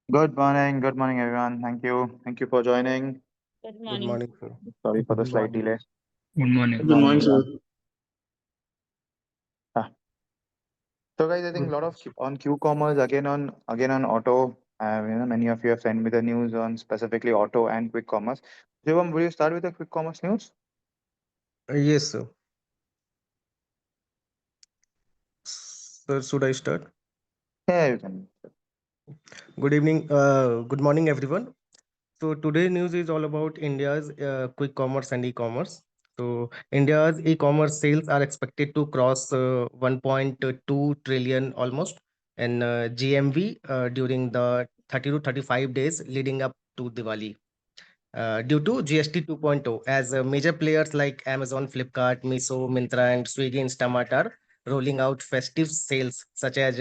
Good morning, everyone. Thank you for joining. Good Good morning. morning, sir. Sorry for the Good slight delay. morning. Good Good morning. Good morning, morning, sir. sir. Ah, So, guys, I think a lot of on Q-commerce again on auto. Many of you have sent me the news on specifically auto and quick commerce. Shivam, will you start with the quick commerce news? Yes, sir. Sir, should I start? Yeah, you can. Good evening. Good morning, everyone. So today news is all about India's quick commerce and e-commerce. So India's e-commerce sales are expected to cross 1.2 trillion almost in GMV during the 30 to 35 days leading up to Diwali. Due to GST 2.0, as major players like Amazon, Flipkart, Miso, Myntra, and Swiggy Instamart are rolling out festive sales such as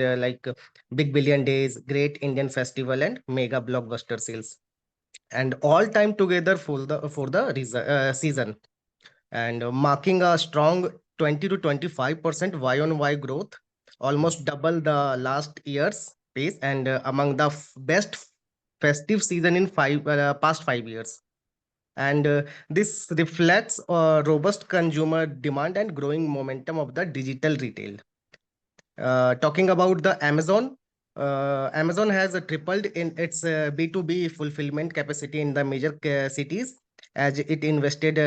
Big Billion Days, Great Indian Festival, and Mega Blockbuster sales, and all time together for the season, and marking a strong 20 to 25% Y on Y growth, almost double the last year's pace, and among the best festive season in past 5 years. And this reflects robust consumer demand and growing momentum of the digital retail. Talking about the Amazon, Amazon has tripled in its B2B fulfillment capacity in the major cities, as it invested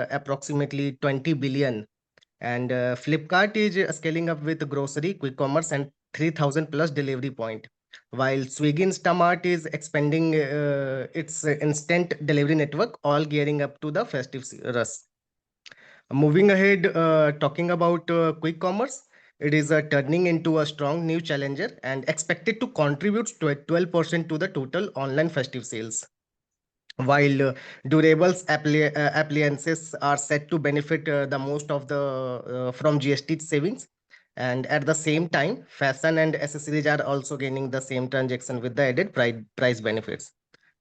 approximately 20 billion. And Flipkart is scaling up with grocery, quick commerce, and 3,000 plus delivery point, while Swiggy Instamart is expanding its instant delivery network, all gearing up to the festive rush. Moving ahead, talking about quick commerce, it is turning into a strong new challenger and expected to contribute to 12% to the total online festive sales. While durables appliances are set to benefit the most of the from GST savings, and at the same time, fashion and accessories are also gaining the same transaction with the added price benefits.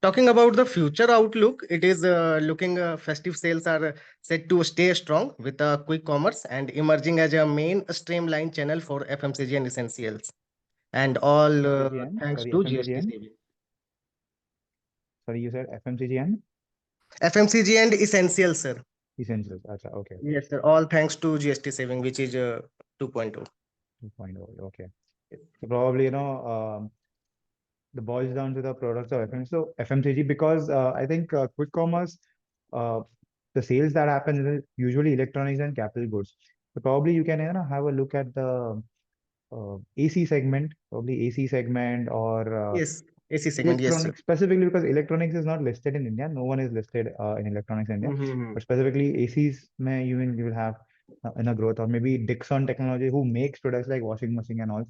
Talking about the future outlook, it is looking festive sales are set to stay strong with quick commerce and emerging as a main streamline channel for FMCG and essentials. And all FMCGN? thanks Sorry, to GST FMCGN? savings. Sorry, you said FMCGN? FMCG and essentials, sir. Essentials. Acha, okay. Yes, sir. All thanks to GST saving, which is 2.0. 2.0. Okay. So probably, the boils down to the products of FMCG. So FMCG, because I think quick commerce, uh, the sales that happen is usually electronics and capital goods. So probably you can, have a look at the AC segment, probably AC segment or Yes, AC segment. Yes, sir. electronics specifically because electronics is not listed in India. No one is listed in electronics in India. Mm-hmm. But specifically ACs, may you will have in a growth, or maybe Dixon Technology who makes products like washing machine and all.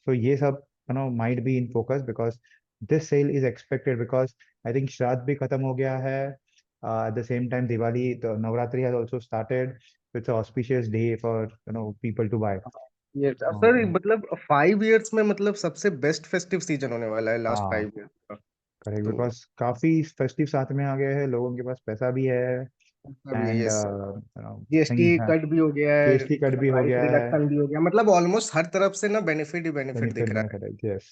So yes, might be in focus because this sale is expected because I think Shraddh bhi khatam ho gaya hai. At the same time, Diwali, the Navratri has also started. It's an auspicious day for people to buy. Yes, Uh, sir मतलब 5 years में मतलब सबसे best festive season होने वाला है last हाँ 5 years का. Correct तो बिकॉज काफी फेस्टिव साथ में आ गए हैं लोगों के पास पैसा भी है अभी है and yes sir. GST things हैं कट भी हो गया है, जीएसटी कट भी हो प्राइस गया है रिडक्शन भी हो गया, मतलब ऑलमोस्ट हर तरफ से ना बेनिफिट ही बेनिफिट बेनिफिट दिख रहा है. Benefit yes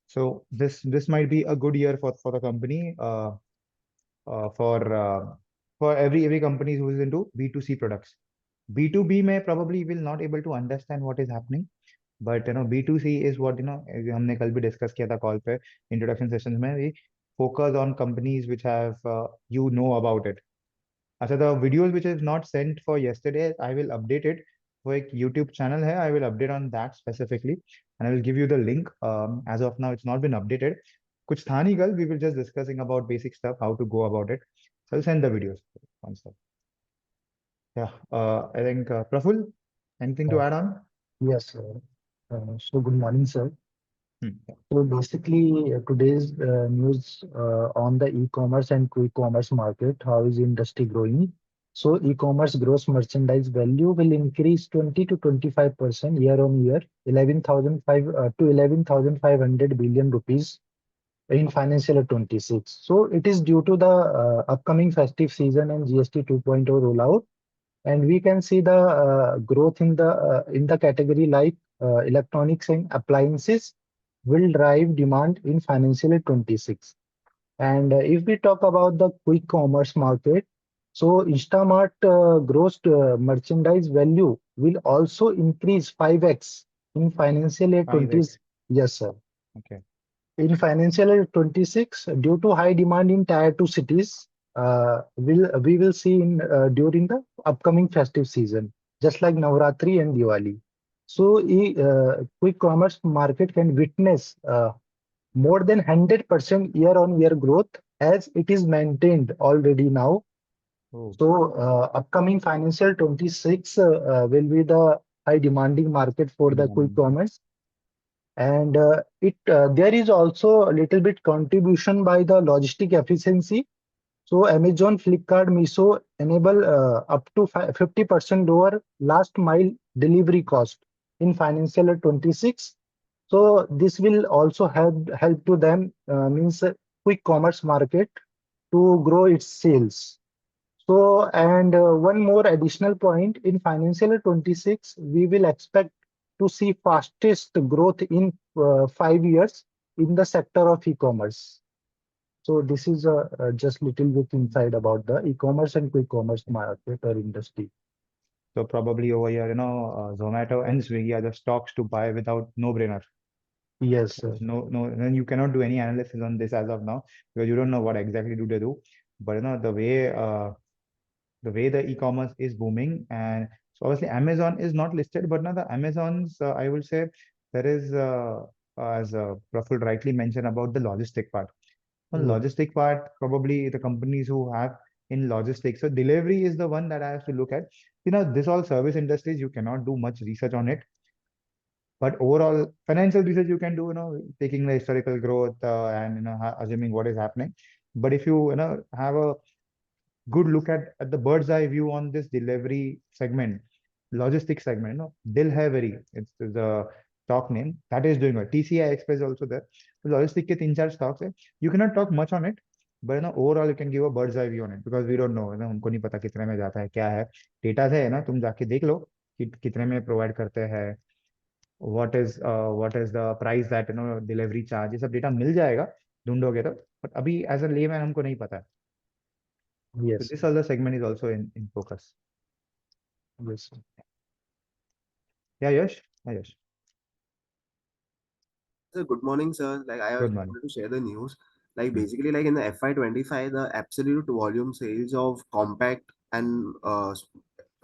so this might be a good year for the company uh, for uh, for every company who is into B2C products. B2B may probably will not able to understand what is happening, but B2C is what हमने कल भी discuss किया था call पे introduction sessions में we focus on companies which have about it. अच्छा, the videos which is not sent for yesterday, I will update it. वो एक YouTube channel है, I will update on that specifically, and I will give you the link. As of now, it's not been updated. कुछ था नहीं कल, we will just discussing about basic stuff, how to go about it. So I'll send the videos. One sec. Yeah, I think Praful, anything to Uh, add on? yes, sir. So good morning, sir. Yeah. So basically, today's news on the e-commerce and quick commerce market, how is industry growing? So e-commerce gross merchandise value will increase 20 to 25% year on year, 11,005 to 11,500 billion rupees in financial year 26. So it is due to the upcoming festive season and GST 2.0 rollout, and we can see the growth in the category like electronics and appliances, will drive demand in financial year 26. And if we talk about the quick commerce market, so Instamart gross merchandise value will also increase 5x in financial year 20. 5x. Yes, sir. Okay. In financial year 26, due to high demand in tier 2 cities, we will see in during the upcoming festive season, just like Navratri and Diwali. So, quick commerce market can witness more than 100% year-on-year growth as it is maintained already now. Oh. So, upcoming financial 26 will be the high demanding market for High the quick demand. commerce. And it there is also a little bit contribution by the logistic efficiency. So Amazon, Flipkart, Miso enable up to 50% lower last mile delivery cost in financial year 26. So this will also help to them means quick commerce market to grow its sales. So, and one more additional point in financial year 26, we will expect to see fastest growth in 5 years in the sector of e-commerce. So this is just little bit inside about the e-commerce and quick commerce market or industry. So probably over here, Zomato and Swiggy are the stocks to buy without no-brainer. Yes, sir. There's no, and you cannot do any analysis on this as of now because you don't know what exactly do they do. But the way the e-commerce is booming, and so obviously Amazon is not listed, but now the Amazon's, I will say there is, as Praful rightly mentioned about the logistic part. On Yes, logistic part, probably the companies who have in logistics. So delivery is the one that I have to look at. This all service industries, you cannot do much research on it. But overall, financial research you can do, taking the historical growth and assuming what is happening. But if you have a good look at the bird's eye view on this delivery segment, logistics segment, Dil Hai Very, it's the stock name that is doing well. TCI Express also there. So logistic के तीन चार stocks है. You cannot talk much on it, but overall you can give a bird's eye view on it because we don't know, हमको नहीं पता कितने में जाता है क्या है. डेटा से है ना, तुम जाके देख लो कि कितने में प्रोवाइड करते हैं, what is the price that delivery charge, ये सब डेटा मिल जाएगा ढूंढोगे तो. बट अभी एज अ लेमैन हमको नहीं पता है. So yes, this other segment is also in focus. yes. Yeah, Yash. Yeah, Yash. Sir, good morning, sir. Like I Good just morning. wanted to share the news. Like Hmm. basically, like in the FY25, the absolute volume sales of compact and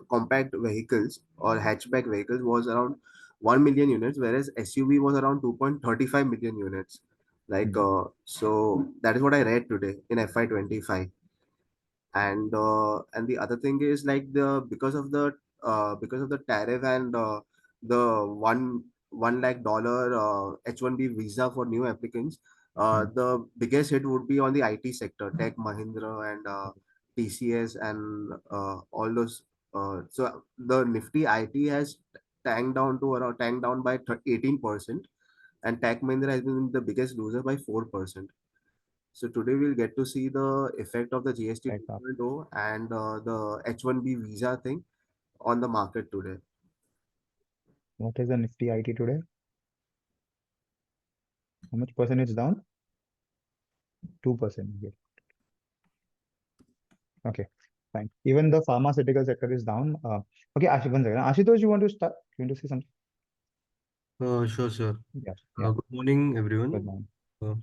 compact vehicles or hatchback vehicles was around 1 million units, whereas SUV was around 2.35 million units. Like Hmm. so that is what I read today in FY25. And the other thing is like the because of the tariff and the one lakh dollar H1B visa for new applicants, Hmm. the biggest hit would be on the IT sector, Tech Mahindra and TCS and all those. So the Nifty IT has tanked down by 18%, and Tech Mahindra has been the biggest loser by 4%. So today we'll get to see the effect of the GST Check up. 2.0 and the H1B visa thing on the market today. What is the Nifty IT today? How much percentage down? 2%. Okay, fine. Even the pharmaceutical sector is down. Okay, one second. Ashutosh, you want to start? You want to say something? Sure, sir. Yeah, yeah. Good morning, Good everyone. morning. Uh,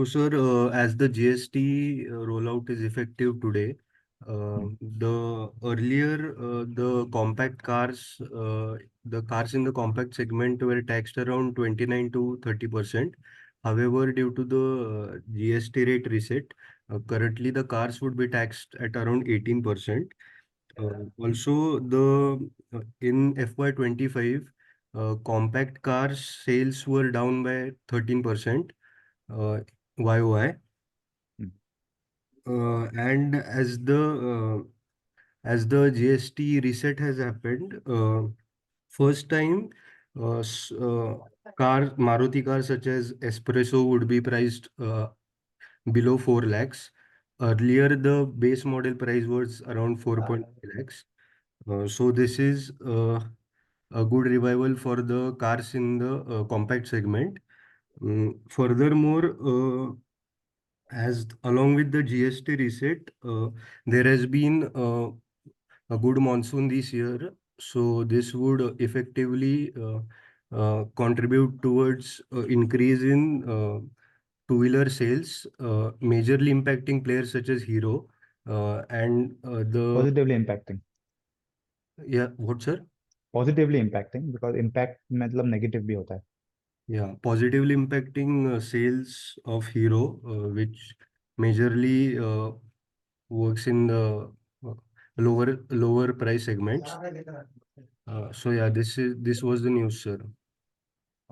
sir, as the GST rollout is effective today, Hmm. the earlier the cars in the compact segment were taxed around 29 to 30%. However, due to the GST rate reset, currently the cars would be taxed at around 18%. Also, the in FY25, compact cars sales were down by 13% YOY. Hmm. And as the GST reset has happened, first time Maruti cars such as Espresso would be priced below 4 lakhs. Earlier, the base model price was around 4.5 lakhs. So this is a good revival for the cars in the compact segment. Furthermore, as along with the GST reset, there has been a good monsoon this year, so this would effectively contribute towards increase in two-wheeler sales, majorly impacting players such as Hero and the Positively impacting. yeah, what sir? Positively impacting, because impact मतलब negative भी होता है. Yeah, positively impacting sales of Hero, which majorly works in the uh, lower price segments. So yeah, this was the news, sir.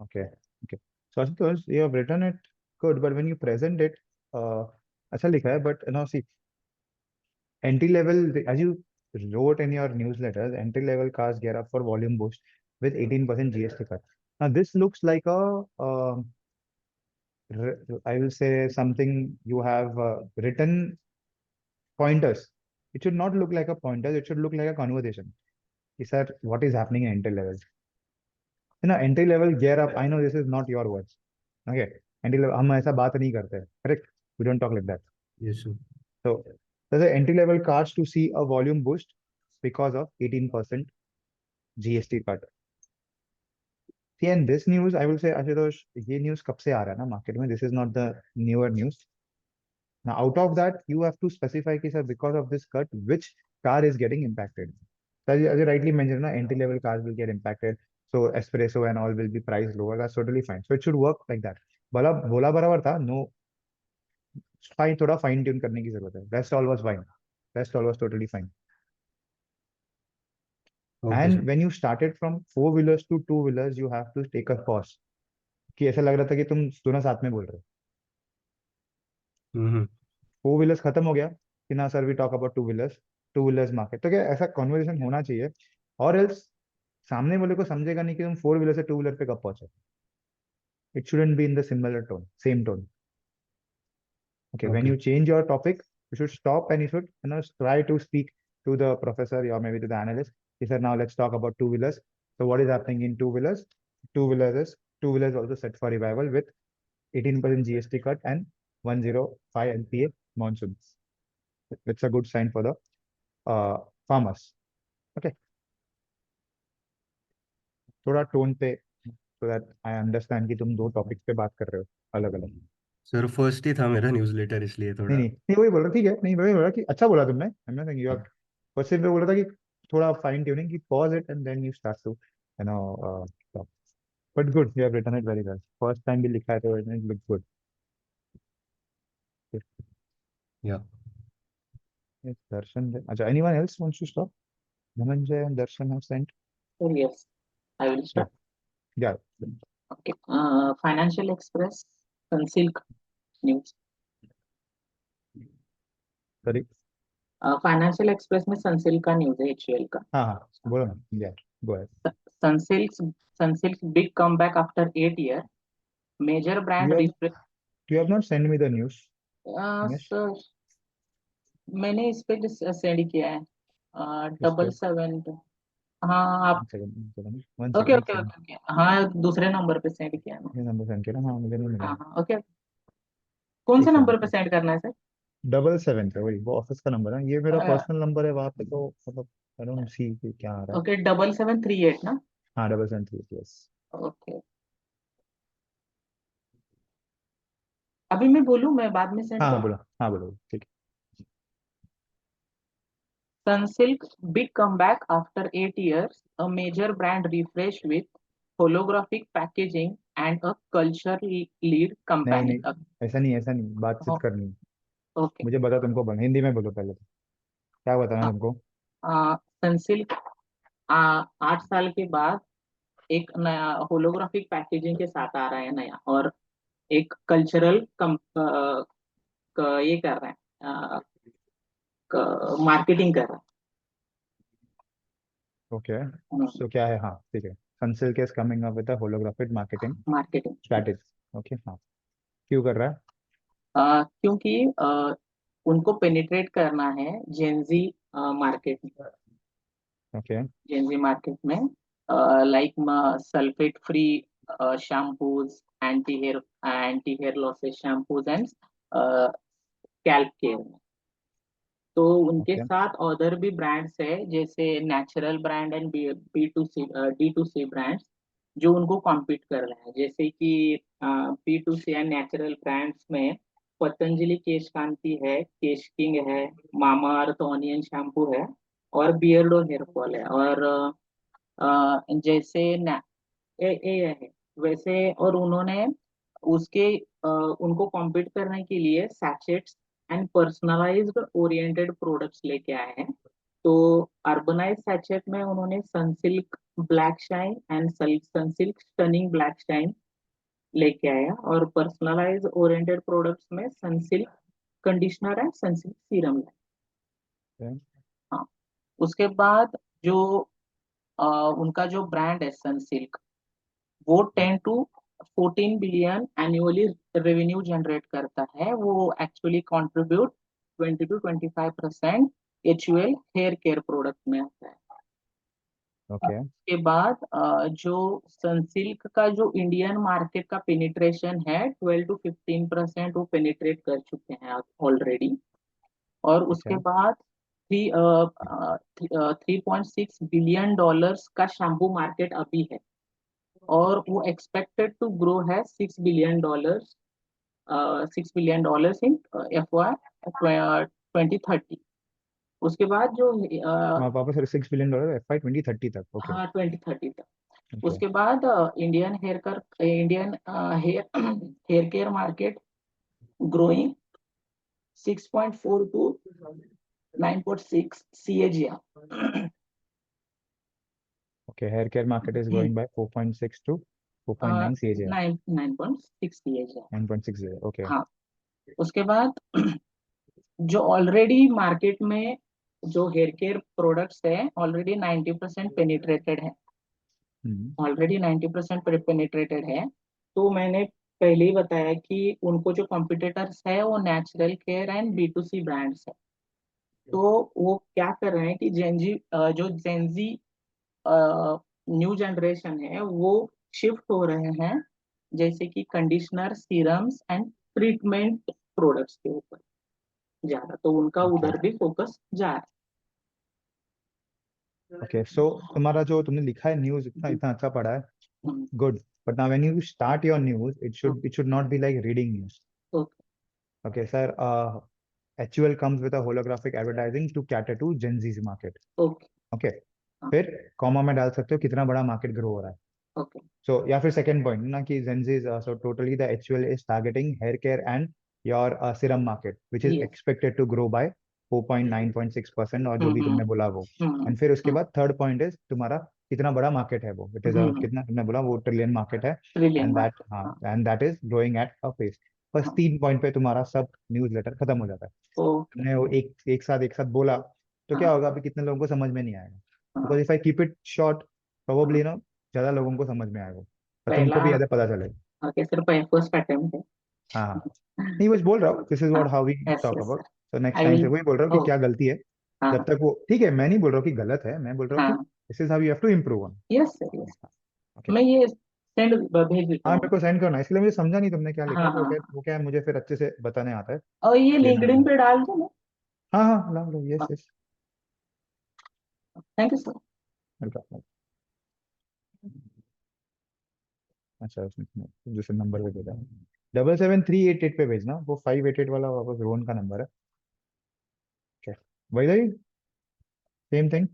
Okay. Okay. So Ashutosh, you have written it good, but when you present it, अच्छा लिखा है, but see, entry level, as you wrote in your newsletters, entry level cars gear up for volume boost with 18% GST cut. Now this looks like I will say something you have written pointers. It should not look like a pointer. It should look like a conversation. Sir, what is happening in entry level? Entry level gear up. I know this is not your words. Okay, entry level. हम ऐसा बात नहीं करते. Correct? We don't talk like that. Yes, sir. So there's an entry level cars to see a volume boost because of 18% GST cut. See, and this news, I will say, Ashutosh, ये news कब से आ रहा है ना market में? This is not the newer news. Now, out of that, you have to specify, कि, sir, because of this cut, which car is getting impacted. So as you rightly mentioned, na, entry level cars will get impacted. So espresso and all will be priced lower. That's totally fine. So it should work like that. बोला बराबर था. No, fine, थोड़ा fine tune करने की जरूरत है. Rest all was fine. Rest all was totally fine. Okay, And sir. when you started from four wheelers to two wheelers, you have to take a pause. कि ऐसा लग रहा था कि तुम दोनों साथ में बोल रहे हो. Mm-hmm. फोर व्हीलर्स खत्म हो गया कि ना sir we talk about two wheelers market. तो क्या ऐसा कॉन्वर्सेशन होना चाहिए, और एल्स सामने वाले को समझेगा नहीं कि तुम फोर व्हीलर से टू व्हीलर पे कब पहुंचे. It shouldn't be in the similar tone, same tone. Okay, when Okay. you change your topic, you should stop and you should try to speak to the professor or maybe to the analyst. He said, now let's talk about two wheelers. So what is happening in two wheelers? Two wheelers also set for revival with 18% GST cut and 105 LPA monsoon. It's a good sign for the farmers. Okay, थोड़ा tone पे, so that I understand कि तुम दो topics पे बात कर रहे हो अलग अलग. सर फर्स्ट ही था मेरा न्यूज़लेटर, इसलिए थोड़ा नहीं वही बोल रहा, ठीक है, नहीं वही बोल रहा कि अच्छा बोला तुमने. I'm not saying you have, बस सिर्फ बोल रहा था कि थोड़ा फाइन ट्यूनिंग की, pause it and then you start to talk. But good, you have written it very well. First time भी लिखा है तो it looks good. या Yes, Darshan. अच्छा, anyone else wants to stop? Dhananjay and Darshan have sent. Oh, yes, I will start. Yeah. Okay. Financial Express, Sunsilk News. Sorry. Financial express में Sunsilk का news है, HUL का. हाँ, बोलो ना. Yeah, go ahead. Sunsilk's big comeback after 8 years. Major brand You have not sent me the news. Yes. Sir मैंने इस पे सेंड किया है, पे? 777. हाँ आप One okay second. Okay okay okay, हाँ दूसरे नंबर पे सेंड किया है मैंने. ये नंबर सेंड किया ना? हाँ, मुझे नहीं मिला. हाँ हाँ ओके. कौन से ठीक है. नंबर पे सेंड करना है सर? 777 पे, वही वो ऑफिस का नंबर है. ये मेरा अ, पर्सनल नंबर है वहाँ पे, तो मतलब आई डोंट सी कि क्या आ रहा है. ओके 7738 ना. हाँ, 773. यस. ओके अभी मैं बोलूँ, मैं बाद में सेंड हाँ करूँ. बोलो. हाँ बोलो. ठीक है. Sunsilk's big comeback after 8 years, a major brand refresh with holographic packaging and a culture lead नहीं company. नहीं, ऐसा नहीं, ऐसा नहीं, बातचीत करनी है. ओके. मुझे बता, तुमको हिंदी में बोलो पहले. तो क्या बताना तुमको? सनसिल्क 8 साल के बाद एक नया होलोग्राफिक पैकेजिंग के साथ आ रहा है नया, और एक कल्चरल ये कर रहा है, मार्केटिंग कर रहा ओके. है. सो क्या है? हाँ ठीक है. Sunsilk is coming up with a holographic marketing marketing strategy. Okay. हाँ, क्यों कर रहा है? क्योंकि उनको पेनिट्रेट करना है जेंजी मार्केट में. ओके. जेंजी मार्केट में like sulfate free shampoos, anti hair losses shampoos, and uh, scalp care. तो उनके Okay. साथ अदर भी ब्रांड्स है, जैसे natural brand and D2C brands, जो उनको कॉम्पीट कर रहे हैं, जैसे कि B2C एंड नेचुरल ब्रांड्स में पतंजलि केश कांति है, केश किंग है, मामा अर्थ ऑनियन शैम्पू है, और बियर्डो हेयर फॉल है, और जैसे ये है वैसे। और उन्होंने उसके उनको कॉम्पीट करने के लिए sachets and personalised oriented products लेके आए हैं। तो अर्बनाइज सैचेट में उन्होंने Sunsilk black shine and Sunsilk stunning black shine लेके आया, और पर्सनलाइज ओरिएंटेड प्रोडक्ट्स में Sunsilk conditioner and Sunsilk serum है। Okay. हाँ, उसके बाद जो उनका जो ब्रांड है सनसिल्क, वो 10 to 14 billion annually revenue generate करता है। वो actually contribute 20 to 25% HUL hair care product में आता है। Okay. उसके बाद जो सनसिल्क का जो इंडियन मार्केट का पेनिट्रेशन है 12 to 15% वो पेनिट्रेट कर चुके हैं ऑलरेडी। और उसके Okay. बाद 3.6 बिलियन डॉलर्स का शैम्पू मार्केट अभी है, और वो एक्सपेक्टेड टू ग्रो है $6 बिलियन, $6 बिलियन इन FY 2030। उसके बाद जो वापस $6 बिलियन FY 2030 तक. Okay. हाँ 2030 तक। Okay. उसके बाद Indian hair hair care market growing 6.4 to 9.6 CAGR। Okay. Hair care market is growing by 4.6 to 4.9 CAGR. 9.6 CAGR। 9.60. Okay. हाँ, उसके बाद जो ऑलरेडी मार्केट में जो हेयर केयर प्रोडक्ट्स है ऑलरेडी 90% पेनिट्रेटेड है, Hmm. ऑलरेडी 90% पेनिट्रेटेड है। तो मैंने पहले ही बताया कि उनको जो कॉम्पिटिटर्स है वो natural care and B2C brands है। तो वो क्या कर रहे हैं कि जो जेंजी न्यू जनरेशन है वो शिफ्ट हो रहे हैं, जैसे कि conditioner, serums and treatment products के ऊपर ज्यादा, तो उनका Okay. उधर भी फोकस जा रहा Okay. So तुम्हारा जो तुमने लिखा है न्यूज इतना इतना अच्छा पढ़ा है. है। Good. But now when you start your news, it should not be like reading news. Okay Okay, sir. HUL comes with a holographic advertising to cater to Gen Z's market. Okay Okay. हाँ, फिर comma में डाल सकते हो कितना बड़ा market grow हो रहा है. ओके So या फिर second point ना कि Gen Z's so totally the HUL is targeting hair care and your serum market which is yes. expected to grow by 4.96% और जो भी तुमने बोला वो. एंड फिर उसके बाद थर्ड पॉइंट इज तुम्हारा कितना बड़ा मार्केट है वो. इट इज कितना तुमने बोला वो ट्रिलियन मार्केट है. Trillion and that market. हाँ हाँ and that is growing at a pace. बस हाँ 3 पॉइंट पे तुम्हारा सब न्यूज लेटर खत्म हो जाता है. ओके तुमने वो एक साथ बोला तो क्या हाँ होगा अभी कितने लोगों को समझ में नहीं आएगा. हाँ because if I keep it short हाँ। प्रोबेबली ना ज्यादा लोगों को समझ में आएगा और तुमको पहला भी ज्यादा पता चलेगा. ओके सिर्फ फर्स्ट अटेम्प्ट है। हाँ हाँ. नहीं बस बोल रहा हूँ दिस इज हाँ what how we yes talk yes about. Sir. तो नेक्स्ट आई टाइम से विल। वही बोल रहा हूँ कि ओ क्या गलती है. जब हाँ तक वो ठीक है मैं नहीं बोल रहा हूँ कि गलत है. मैं बोल रहा हूँ कि हाँ this is how you have to improve on. Yes sir yes. Okay. मैं ये सेंड भेज देता हाँ मेरे हूँ। को सेंड करना है इसलिए मुझे समझा नहीं तुमने क्या लिखा हाँ है. हाँ हाँ। वो क्या है मुझे फिर अच्छे से बताने आता है. और ये इसलिए मैं लिंक्डइन पे डाल दो ना। हाँ हाँ ला लो. Yes yes. Thank you sir. Welcome. अच्छा उसमें दूसरे नंबर पे भेजा. 77388 पे भेजना. वो 588 वाला वापस रोहन का नंबर है. ओके. वही सेम थिंग.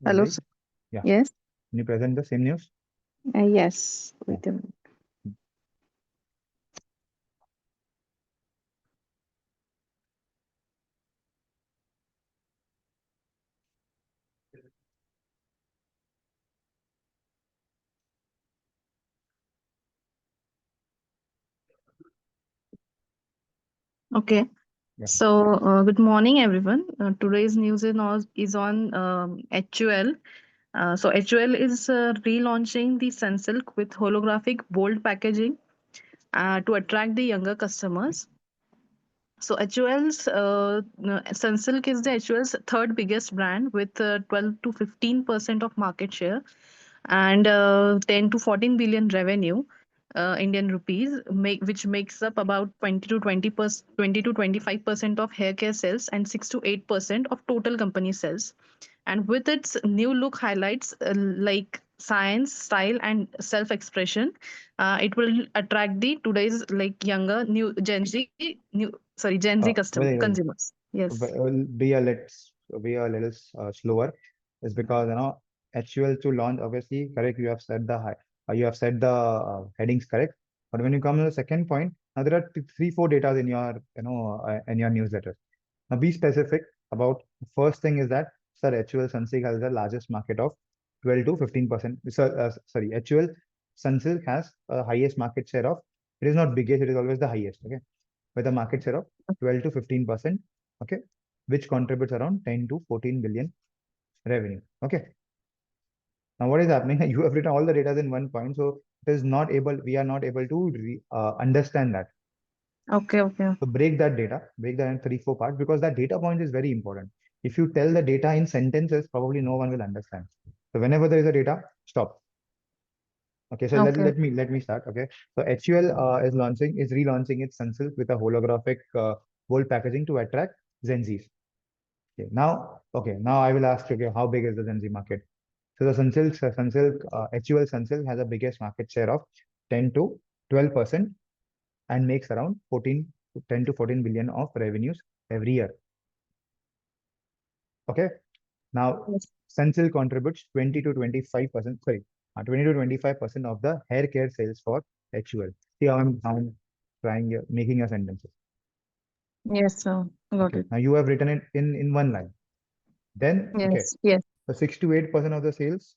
Hello, वही. sir. या Yes, you present the same news. yes, Yeah. wait a minute. Okay, Yeah. so good morning, everyone. Today's news is on HUL. So HUL is relaunching the Sunsilk with holographic bold packaging to attract the younger customers. So HUL's Sunsilk is the HUL's third biggest brand with 12 to 15% of market share and 10 to 14 billion revenue Indian rupees, which makes up about 20 to 25% of hair care sales and 6 to 8% of total company sales. And with its new look highlights like science, style, and self-expression, it will attract the today's like younger new Gen Z Well, consumers. Yes. be a little slower is because HUL to launch, obviously correct, you have said the high, you have said the headings correct, but when you come to the second point, now there are three four data in your in your newsletter. Now be specific about the first thing is that sir, HUL Sunsilk has the largest market of 12 to 15%. Sorry, HUL Sunsilk has a highest market share of, it is not biggest, it is always the highest, okay, with a market share of 12 to 15%, okay, which contributes around 10 to 14 billion revenue. Okay. Now what is happening? You have written all the data in one point, so it is not able, we are not able to understand that. Okay. Okay. So break that in three, four parts because that data point is very important. If you tell the data in sentences, probably no one will understand. So whenever there is a data, stop. Okay, so Okay. let me start. Okay, so HUL is relaunching its Sunsilk with a holographic gold packaging to attract Gen Zs. Okay, now I will ask you, okay, how big is the Gen Z market? So the HUL Sunsilk has a biggest market share of 10 to 12% and makes around 10 to 14 billion of revenues every year. Okay, now Yes. Sunsilk contributes 20 to 25%, sorry, 20 to 25% of the hair care sales for HUL. See how I'm trying making your sentences. Yes, sir. Got Okay, it. now you have written it in one line. Then, okay, Yes. Yes. so 6 to 8% of the sales.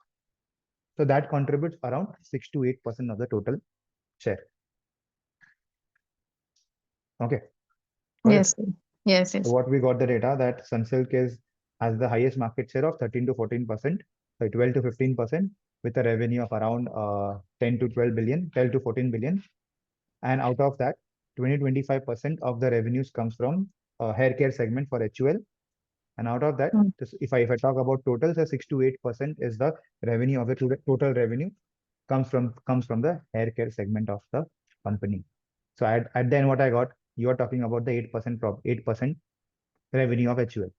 So that contributes around 6 to 8% of the total share. Okay, got it? Yes. Sir. Yes. So Yes. what we got the data that Sunsilk has the highest market share of 13 to 14%, so 12 to 15% with a revenue of around 10 to 12 billion, 12 to 14 billion. And out of that, 20 to 25% of the revenues comes from hair care segment for HUL. And out of that, Mm. if I talk about total, so 6 to 8% is the revenue of the total revenue comes from the hair care segment of the company. So at the end, what I got, you are talking about the 8% revenue of HUL.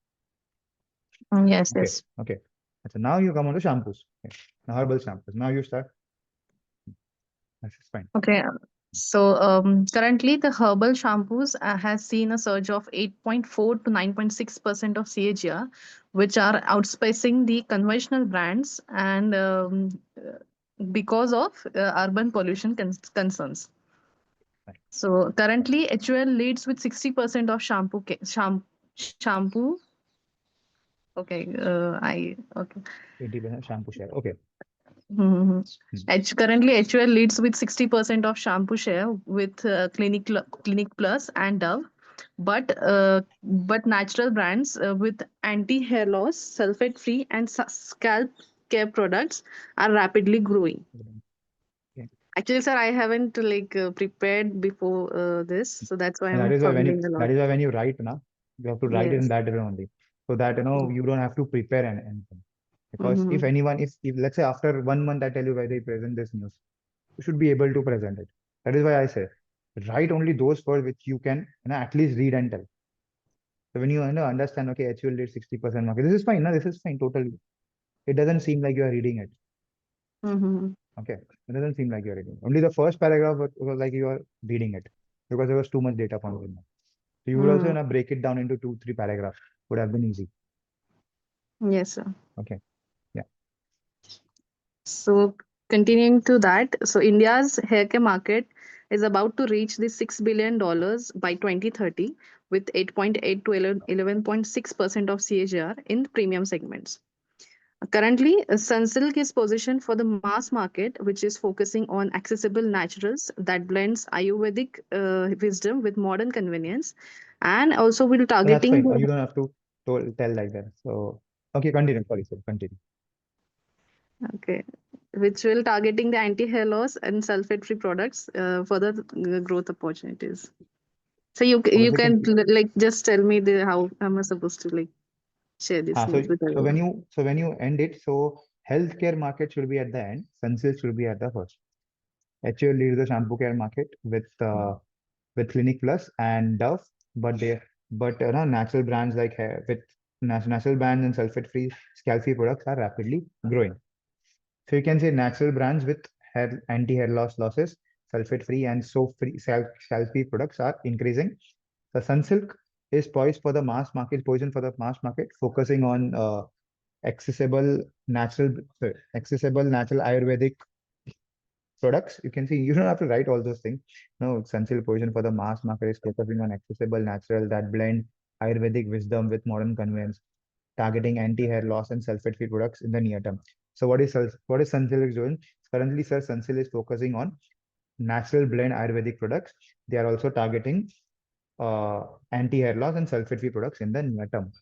Yes. Okay, Yes. okay. So now you come on to shampoos. Okay. Now herbal shampoos. Now you start. That's fine. Okay. So currently, the herbal shampoos has seen a surge of 8.4 to 9.6% of CAGR, which are outspacing the conventional brands and because of urban pollution concerns. Fine. So currently, HUL leads with 60% of shampoo. Okay, I okay. 80% shampoo share. Okay. Mhm. Hmm. Currently, HUL leads with 60% of shampoo share with Clinic Plus and Dove, but natural brands with anti hair loss, sulfate free, and scalp care products are rapidly growing. Okay. Actually, sir, I haven't prepared before this, so that's why And that I'm is why fumbling a lot. when you write now, you have to write it in Yes. that way only. So that you don't have to prepare anything. Because if Mm-hmm. anyone, if let's say after 1 month I tell you why they present this news, you should be able to present it. That is why I say write only those words which you can at least read and tell. So when you understand, okay, HUL did 60% market, this is fine. No, this is fine totally. It doesn't seem like you are reading it. Mm-hmm. Okay, it doesn't seem like you're reading. Only the first paragraph was like you are reading it because there was too much data point in there. So you would also Mm. break it down into 2, 3 paragraphs. Would have been easy. Yes, sir. Okay, yeah, So continuing to that, so India's hair care market is about to reach the $6 billion by 2030 with 8.8 to 11.6% of CAGR in premium segments. Currently, Sunsilk is positioned for the mass market, which is focusing on accessible naturals that blends Ayurvedic wisdom with modern convenience, and also will so that's targeting fine. the You don't have to tell like that. So okay, continue. Sorry, sir, continue. okay, which will targeting the anti-hair loss and sulfate-free products for the growth opportunities. So you For the you can second, like just tell me the how am I supposed to like share this so news with so when everyone? you end it, so healthcare market should be at the end, Sunsilk should be at the first. HUL leads the shampoo care market with Clinic Plus and Dove, but no, natural brands like with natural brands and sulfate-free scalp-free products are rapidly growing. So you can say natural brands with anti-hair losses, sulfate-free and soap-free scalp-free products are increasing. The Sunsilk is poised for the mass market, position for the mass market, focusing on accessible natural, accessible natural Ayurvedic products. You can see you don't have to write all those things. No, Sunsilk position for the mass market is focusing on accessible natural that blend Ayurvedic wisdom with modern convenience, targeting anti-hair loss and sulfate-free products in the near term. So what is Sunsilk doing? Currently, Sir Sunsilk is focusing on natural blend Ayurvedic products. They are also targeting anti-hair loss and sulfate-free products in the near term.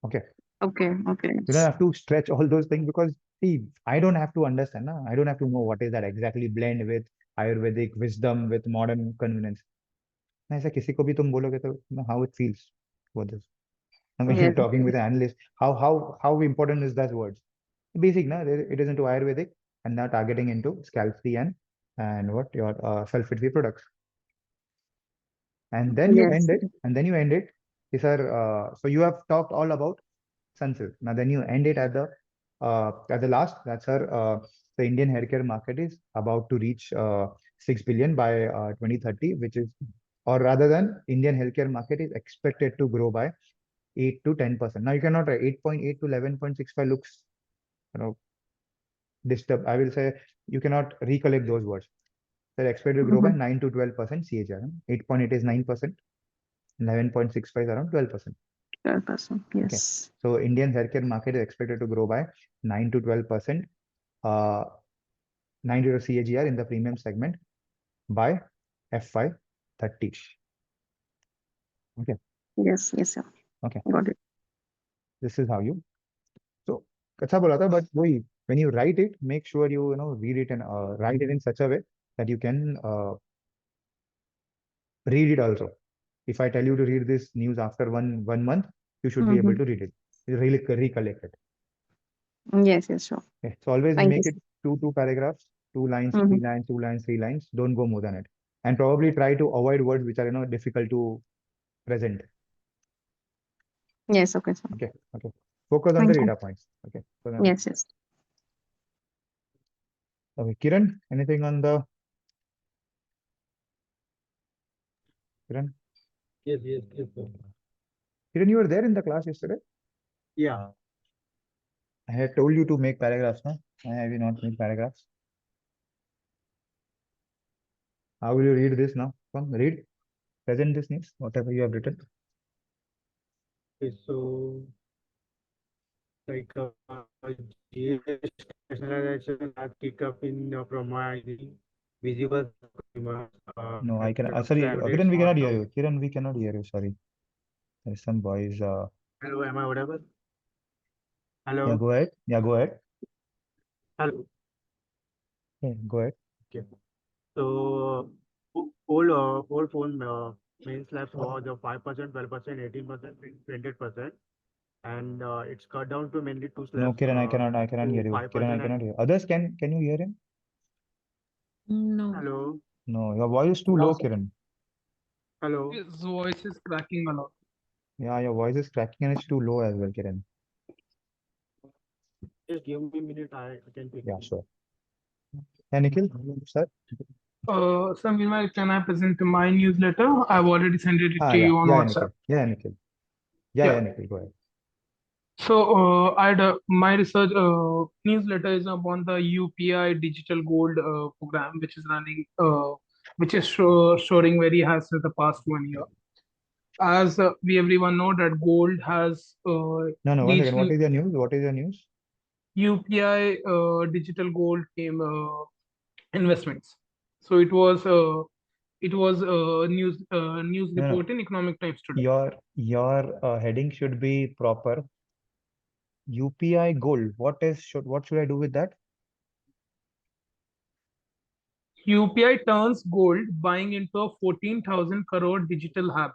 Okay. Okay, okay. You don't have to stretch all those things because see, I don't have to understand. No? I don't have to know what is that exactly blend with Ayurvedic wisdom with modern convenience. ऐसा किसी को भी तुम बोलोगे तो how it feels for this. I mean, you're Yes, talking with an analyst. How important is that word? Basic, na? It is into Ayurvedic and now targeting into scalp free and what your sulfate free products. And then you yes, end it. And then you end it. Sir, so you have talked all about Sunsilk. Now then you end it at the last. That's her. The Indian haircare market is about to reach 6 billion by 2030, which is, or rather than Indian healthcare market is expected to grow by 8 to 10%. Now you cannot write 8.8 to 11.65 looks, you know, disturb. I will say you cannot recollect those words. They're expected to grow by 9 to 12% CAGR. 8.8 is 9%, 11.65 is around 12%. 12%. Okay. Yes. So Indian healthcare market is expected to grow by 9 to 12%, 9 to CAGR in the premium segment by FY30. Okay. Yes, yes, sir. Okay. Got it. This is how you. So अच्छा बोला था, but वही when you write it, make sure you read it and write it in such a way that you can read it also. If I tell you to read this news after one month, you should be able to read it. You really recollect it. Yes, yes, sure. Okay. So always Thank you, make it sir. two paragraphs, 2 lines, Mhm. 3 lines, 2 lines, 3 lines. Don't go more than it. And probably try to avoid words which are difficult to present. Yes, okay, sir. Okay. Okay. Focus on the Thank you. data points. Okay. So then, Yes, yes. okay. Kiran, anything on the Kiran? Yes, sir. Kiran, you were there in the class yesterday. Yeah. I had told you to make paragraphs, no? Why have you not made paragraphs? How will you read this now? Come, read. Present this news, whatever you have written. Okay, so like GS nationalization has kicked up in promising visible consumers, No, I can. Sorry, standards Kiran, we on cannot hear the. you. Kiran, we cannot hear you. Sorry. There's some voice. Hello, am I audible? Yeah, Hello, go ahead. Yeah, go ahead. hello. Yeah, go ahead. Okay. So old phone main slabs was the 5%, 12%, 18%, 20%, and it's cut down to mainly two No, slabs Kiran, I cannot hear to you. Kiran, I 5% and cannot hear. Others, can you hear him? No, hello, No, your voice is too low, Kiran. hello. his voice is cracking a lot. Yeah, your voice is cracking and it's too low as well, Kiran. Just give me a minute. I can take Yeah, it. sure. Yeah, Nikhil, sir. So meanwhile, can I present my newsletter? I've already sent it to Yeah, you on yeah, WhatsApp. Nikhil. Yeah, Nikhil. Yeah, Yeah. Nikhil, go ahead. So I'd my research newsletter is upon the UPI Digital Gold program, which is running, which is showing very high since the past 1 year. As we everyone know that gold has No, 1 second. reached What is your news? What is your news? UPI Digital Gold came investments. So it was news No, no. report in Economic Times today. Your heading should be proper. UPI gold. What should I do with that? UPI turns gold buying into a 14,000 crore digital hub.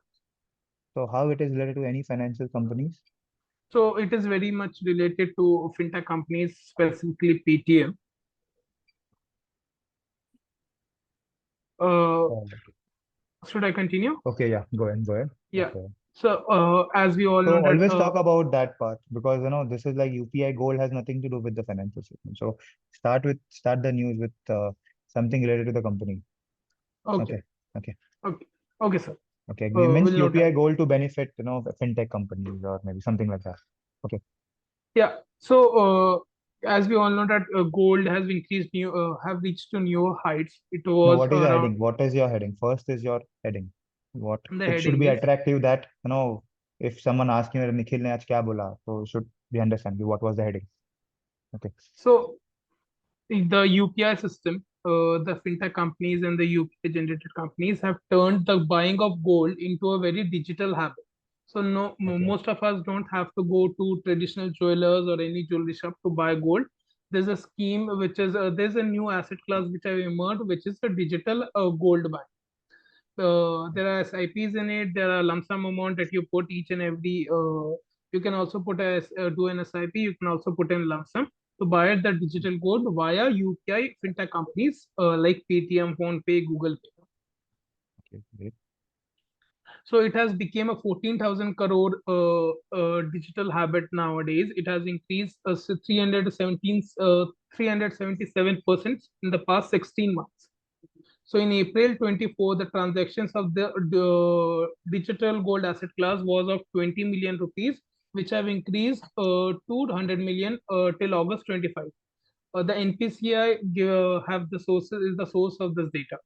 So how it is related to any financial companies? So it is very much related to fintech companies, specifically Paytm. Oh, Should I continue? okay, yeah, go ahead, go ahead. Yeah. Okay. So as we all So know that always talk about that part because this is like UPI gold has nothing to do with the financial system. So start the news with something related to the company. okay, Okay, okay, okay, okay, sir. okay. You means Will note UPI that. gold to benefit fintech companies or maybe something like that. Okay. Yeah. So as we all know that gold has increased new have reached to new heights. It Now was what is your around heading? What is your heading? First is your heading. What the it should heading be is attractive that if someone asking you Nikhil ne aaj kya bola, so should we understand what was the heading? Okay. so the UPI system, the fintech companies and the UPI generated companies have turned the buying of gold into a very digital habit. So no, Okay. most of us don't have to go to traditional jewelers or any jewelry shop to buy gold. There's a scheme which is there's a new asset class which have emerged, which is the digital gold buy. There are SIPs in it. There are lump sum amount that you put each and every. You can also put do an SIP. You can also put in lump sum to buy the digital gold via UPI fintech companies like Paytm, PhonePe, Google Pay. Okay. Great. So it has become a 14,000 crore digital habit nowadays. It has increased 377% in the past 16 months. So in April 24, the transactions of the digital gold asset class was of 20 million rupees, which have increased to 100 million till August 25. The NPCI have the sources is the source of this data.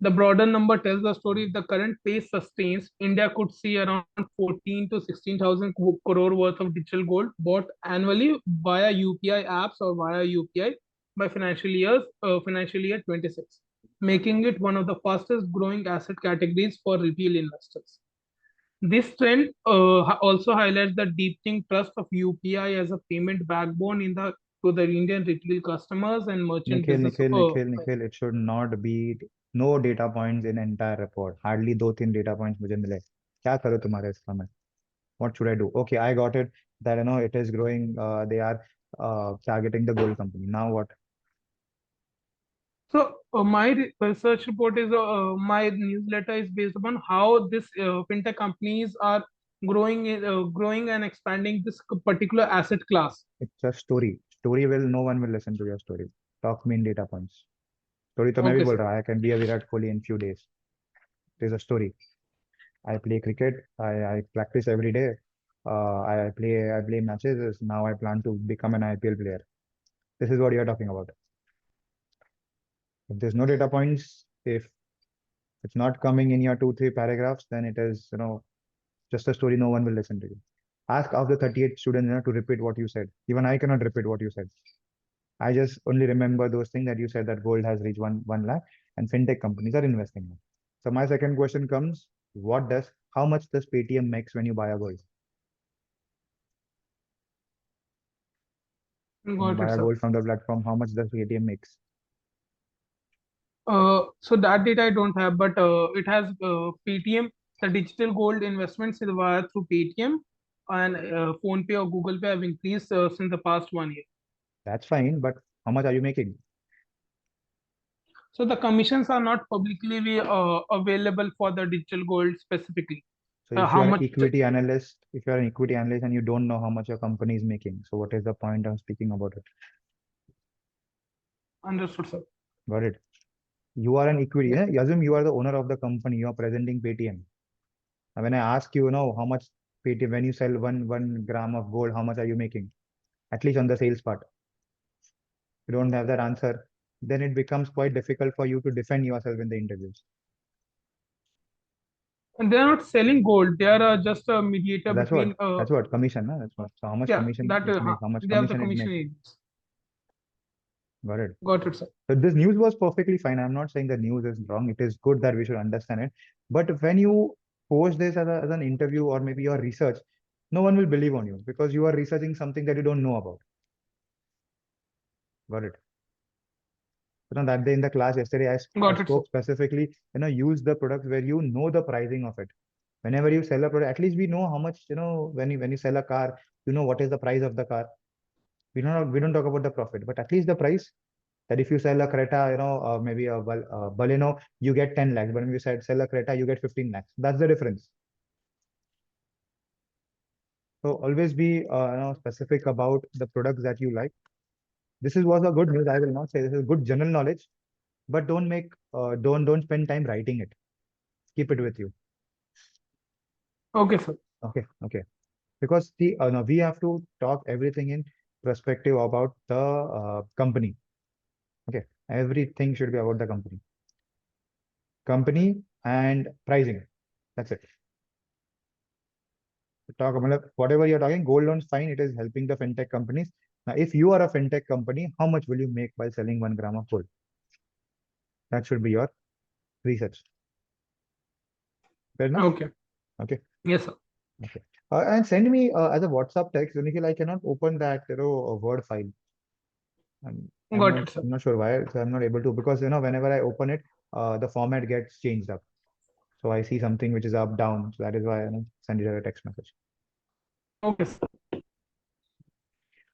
The broader number tells the story. If the current pace sustains, India could see around 14 to 16,000 crore worth of digital gold bought annually via UPI apps or via UPI by financial year 26, making it one of the fastest growing asset categories for retail investors. This trend also highlights the deepening trust of UPI as a payment backbone in the to the Indian retail customers and merchant Nikhil, business. Nikhil, Nikhil, Nikhil, it should not be no data points in entire report. Hardly 2-3 data points मुझे मिले. क्या करूँ तुम्हारे इसका मैं? What should I do? Okay, I got it that it is growing. They are targeting the gold company. Now what? So research report is my newsletter is based upon how this fintech companies are growing and expanding this particular asset class. It's a story. Story will no one will listen to your story. Talk me in data points. Story तो मैं भी Okay, बोल sir. रहा. I can be a Virat Kohli in few days. It is a story. I play cricket. I practice every day. I play matches. Now I plan to become an IPL player. This is what you are talking about. If there's no data points, if it's not coming in your 2-3 paragraphs, then it is just a story. No one will listen to you. Ask of the 38 students to repeat what you said. Even I cannot repeat what you said. I just only remember those things that you said that gold has reached one lakh and fintech companies are investing in. So my second question comes: how much does Paytm makes when you buy a gold? When you Got it, buy a sir. gold from the platform, how much does Paytm makes? So that data I don't have, but it has Paytm. The digital gold investments is via through Paytm and PhonePe or Google Pay have increased since the past 1 year. That's fine, but how much are you making? So the commissions are not publicly available for the digital gold specifically. So if you How are an much? equity analyst, if you are an equity analyst and you don't know how much your company is making, so what is the point of speaking about it? Understood, sir. Got it? You are an equity. Yeah. Assume you are the owner of the company. You are presenting Paytm. Now, when I ask you, how much Paytm when you sell one gram of gold, how much are you making? At least on the sales part. You don't have that answer, then it becomes quite difficult for you to defend yourself in the interviews. And they are not selling gold. They are just a mediator That's what. between. That's what commission. No? That's what. So how much Yeah, commission that it makes? How much they have the commission it commission makes? agents. Got it. Got it, sir. So this news was perfectly fine. I'm not saying the news is wrong. It is good that we should understand it. But when you post this as an interview or maybe your research, no one will believe on you because you are researching something that you don't know about. Got it. that day in the class yesterday, I Got it, sir. spoke specifically, use the products where you know the pricing of it. Whenever you sell a product, at least we know how much, when you sell a car, what is the price of the car. We don't talk about the profit, but at least the price. That if you sell a Creta, maybe a Baleno, you get 10 lakhs. But when you sell a Creta, you get 15 lakhs. That's the difference. So always be specific about the products that you like. This was a good news. I will not say this is good general knowledge, but don't spend time writing it. Keep it with you. Okay, sir. Okay. Because no, we have to talk everything in perspective about the company. Okay, everything should be about the company and pricing. That's it. Talk about whatever you're talking. Gold loans, fine. It is helping the fintech companies. Now, if you are a fintech company, how much will you make by selling 1 gram of gold? That should be your research. Fair enough? Okay. Okay. Yes, sir. Okay. And send me as a WhatsApp text, Nikhil. I cannot open that Word file. Got it, sir. I'm not sure why, so I'm not able to, because whenever I open it, the format gets changed up. So I see something which is up, down. So that is why I send it as a text message. Okay, sir.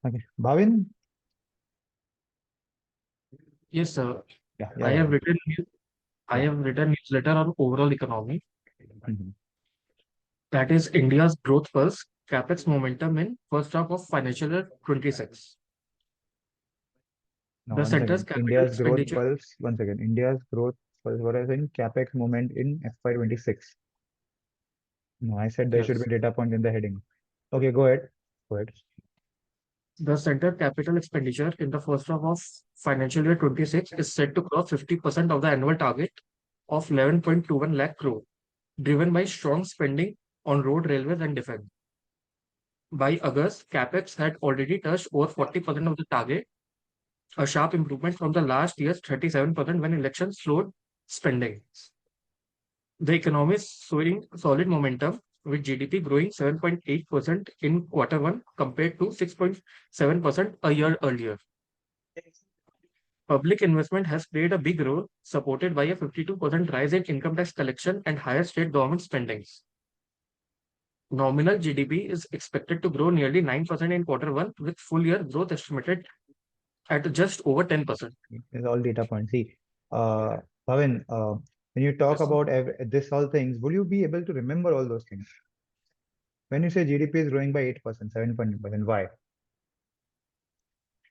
Okay. Bhavin? Yes, sir. Yeah. I have written newsletter on overall economy. Mhm. That is India's growth pulse, capex momentum in first half of financial year 26. Now, The one center's second. capital India's growth expenditure. pulse. One second. India's growth pulse. What I saying? Capex moment in FY26. No, I said there should Yes. be data point in the heading. Okay, go ahead. Go ahead. The center capital expenditure in the first half of financial year 26 is set to cross 50% of the annual target of 11.21 lakh crore, driven by strong spending on road, railways, and defense. By August, capex had already touched over 40% of the target, a sharp improvement from the last year's 37% when elections slowed spending. The economy is showing solid momentum, with GDP growing 7.8% in quarter one compared to 6.7% a year earlier. Public investment has played a big role, supported by a 52% rise in income tax collection and higher state government spendings. Nominal GDP is expected to grow nearly 9% in quarter one, with full year growth estimated at just over 10%. It's all data points. See, Bhavin, when you talk Yes, sir. about this all things, will you be able to remember all those things? When you say GDP is growing by 8%, 7.8%, why?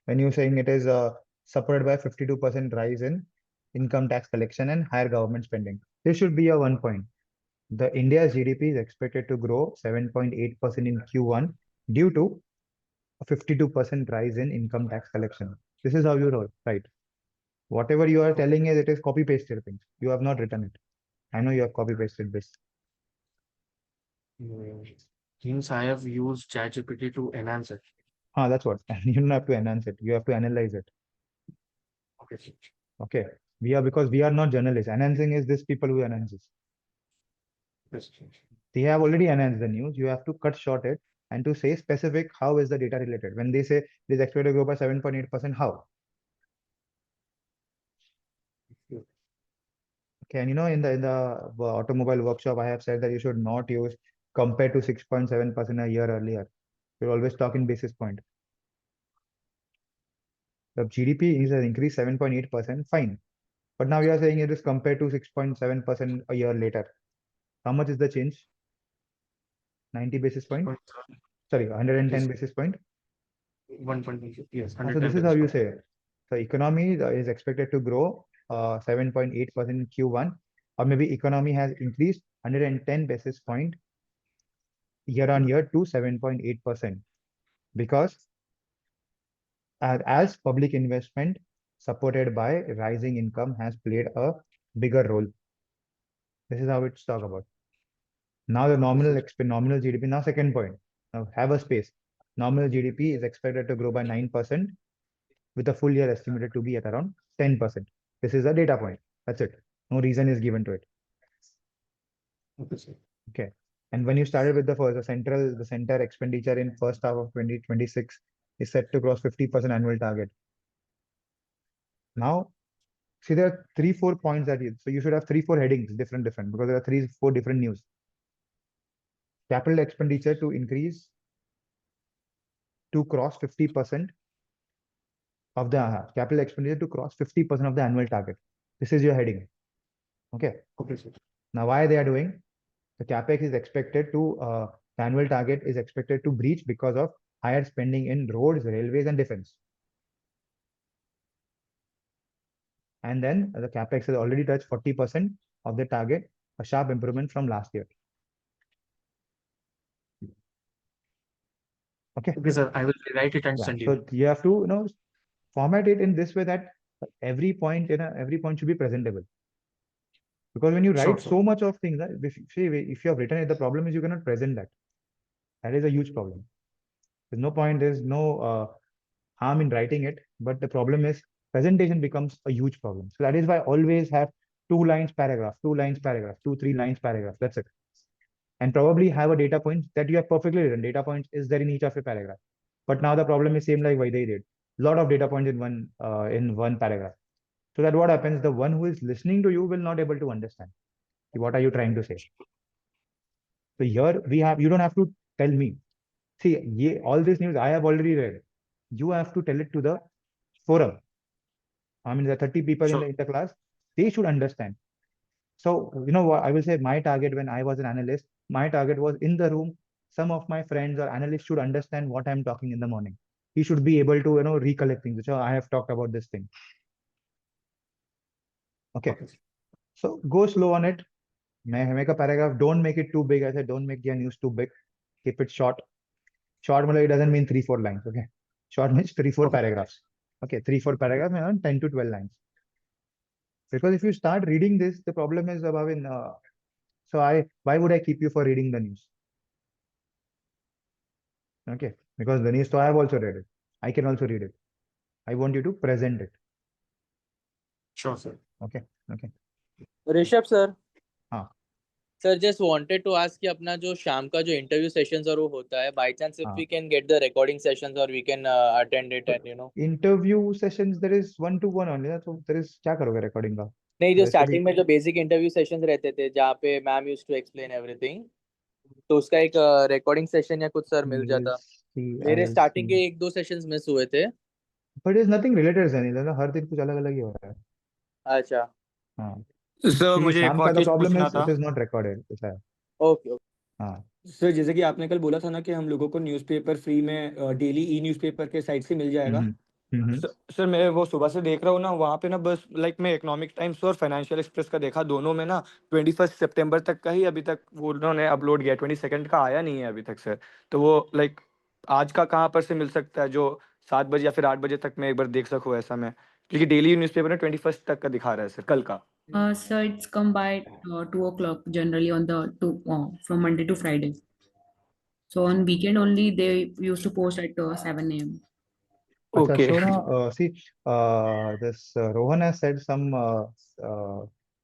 When you're saying it is supported by 52% rise in income tax collection and higher government spending, this should be a 1 point. The India's GDP is expected to grow 7.8% in Q1 due to a 52% rise in income tax collection. This is how you roll, right? Whatever you are telling is it is copy pasted things. You have not written it. I know you have copy pasted this. Since I have used ChatGPT to enhance it. That's what. You don't have to enhance it. You have to analyze it. Okay. Okay. Because we are not journalists. Enhancing is this people who enhances. Yes. They have already enhanced the news. You have to cut short it and to say specific how is the data related. When they say it is expected to grow by 7.8%, how? Okay, and in the automobile workshop, I have said that you should not use compared to 6.7% a year earlier. You always talk in basis point. The GDP is increased 7.8%, fine. But now you are saying it is compared to 6.7% a year later. How much is the change? 90 basis point? Sorry, 110 basis point? 1.1. Yes, So this is how you say it. So economy is expected to grow 7.8% in Q1, or maybe economy has increased 110 basis point year on year to 7.8%, because as public investment supported by rising income has played a bigger role. This is how it's talked about. Now the nominal GDP. Now second point. Now have a space. Nominal GDP is expected to grow by 9%, with a full year estimated to be at around 10%. This is a data point. That's it. No reason is given to it. Okay. And when you started with the center expenditure in first half of 2026 is set to cross 50% annual target. Now, See, there are 3-4 points that so you should have 3-4 headings, different, because there are 3-4 different news. Capital expenditure to increase to cross 50% of the capital expenditure to cross 50% of the annual target. This is your heading. Okay. Okay, sir. Now, why they are doing? The capex is expected to the annual target is expected to breach because of higher spending in roads, railways, and defense. And then the capex has already touched 40% of the target, a sharp improvement from last year. Okay. Okay, sir. I will rewrite it and Yeah. send you. So you have to format it in this way that every point should be presentable. Because when you Sure, write sir. so much of things, if you have written it, the problem is you cannot present that. That is a huge problem. There's no point. There's no harm in writing it, but the problem is presentation becomes a huge problem. So that is why I always have 2 lines paragraph, 2 lines paragraph, 2-3 lines paragraph. That's it. And probably have a data point that you have perfectly written. Data points is there in each of your paragraph. But now the problem is same like why they did. Lot of data points in one paragraph. So that what happens, the one who is listening to you will not able to understand. What are you trying to say? So here you don't have to tell me. See, all this news I have already read. You have to tell it to the forum. I mean, the 30 people Sure. in the class, they should understand. So, you know what, I will say my target when I was an analyst, my target was in the room, some of my friends or analysts should understand what I'm talking in the morning. He should be able to, recollect things, which I have talked about this thing. Okay. Okay. So go slow on it. Make a paragraph. Don't make it too big. I said, don't make your news too big. Keep it short. Short, it doesn't mean 3-4 lines. Okay. Short means 3-4 Okay. paragraphs. Okay. 3-4 paragraphs, around 10 to 12 lines. Because if you start reading this, the problem is about why would I keep you for reading the news? Okay. Because the news, so I have also read it. I can also read it. I want you to present it. Sure, sir. Okay. Okay. Rishabh sir, हाँ. Sir just wanted to ask कि अपना जो शाम का जो interview sessions और वो होता है, बाय चांस इफ हाँ. We can get the recording sessions और we can attend it and Interview sessions, there is 1-to-1 only. So there is क्या करोगे recording का? नहीं, जो वैसे भी स्टार्टिंग में जो बेसिक इंटरव्यू सेशंस रहते थे जहाँ पे ma'am used to explain everything, तो उसका एक रिकॉर्डिंग सेशन या कुछ सर मिल we'll जाता. see. मेरे I'll स्टार्टिंग see. के 1-2 सेशंस मिस हुए थे. But it's nothing related से नहीं, हर दिन कुछ अलग अलग ही हो रहा है. अच्छा हाँ. सर क्योंकि मुझे एक शाम और का the चीज problem पूछना is था. it is not recorded. ऐसा है. Okay okay. हाँ. सर जैसे कि आपने कल बोला था ना कि हम लोगों को न्यूज़पेपर फ्री में डेली ई न्यूज़पेपर के साइट से मिल जाएगा. सर मैं वो सुबह से देख रहा हूँ ना, वहाँ पे ना बस मैं इकोनॉमिक टाइम्स और फाइनेंशियल एक्सप्रेस का देखा, दोनों में ना 21 सितंबर तक का ही अभी तक वो उन्होंने अपलोड किया, 22 का आया नहीं है अभी तक सर. तो वो आज का कहाँ पर से मिल सकता है जो 7 बजे या फिर 8 बजे तक मैं एक बार देख सकूँ ऐसा मैं, क्योंकि डेली न्यूज़पेपर में 21 तक का दिखा रहा है सर कल का. Sir, it's come by 2 o'clock generally on the from Monday to Friday. So on weekend only they used to post at 7 a.m. अच्छा, Okay. so now see, this Rohan has said some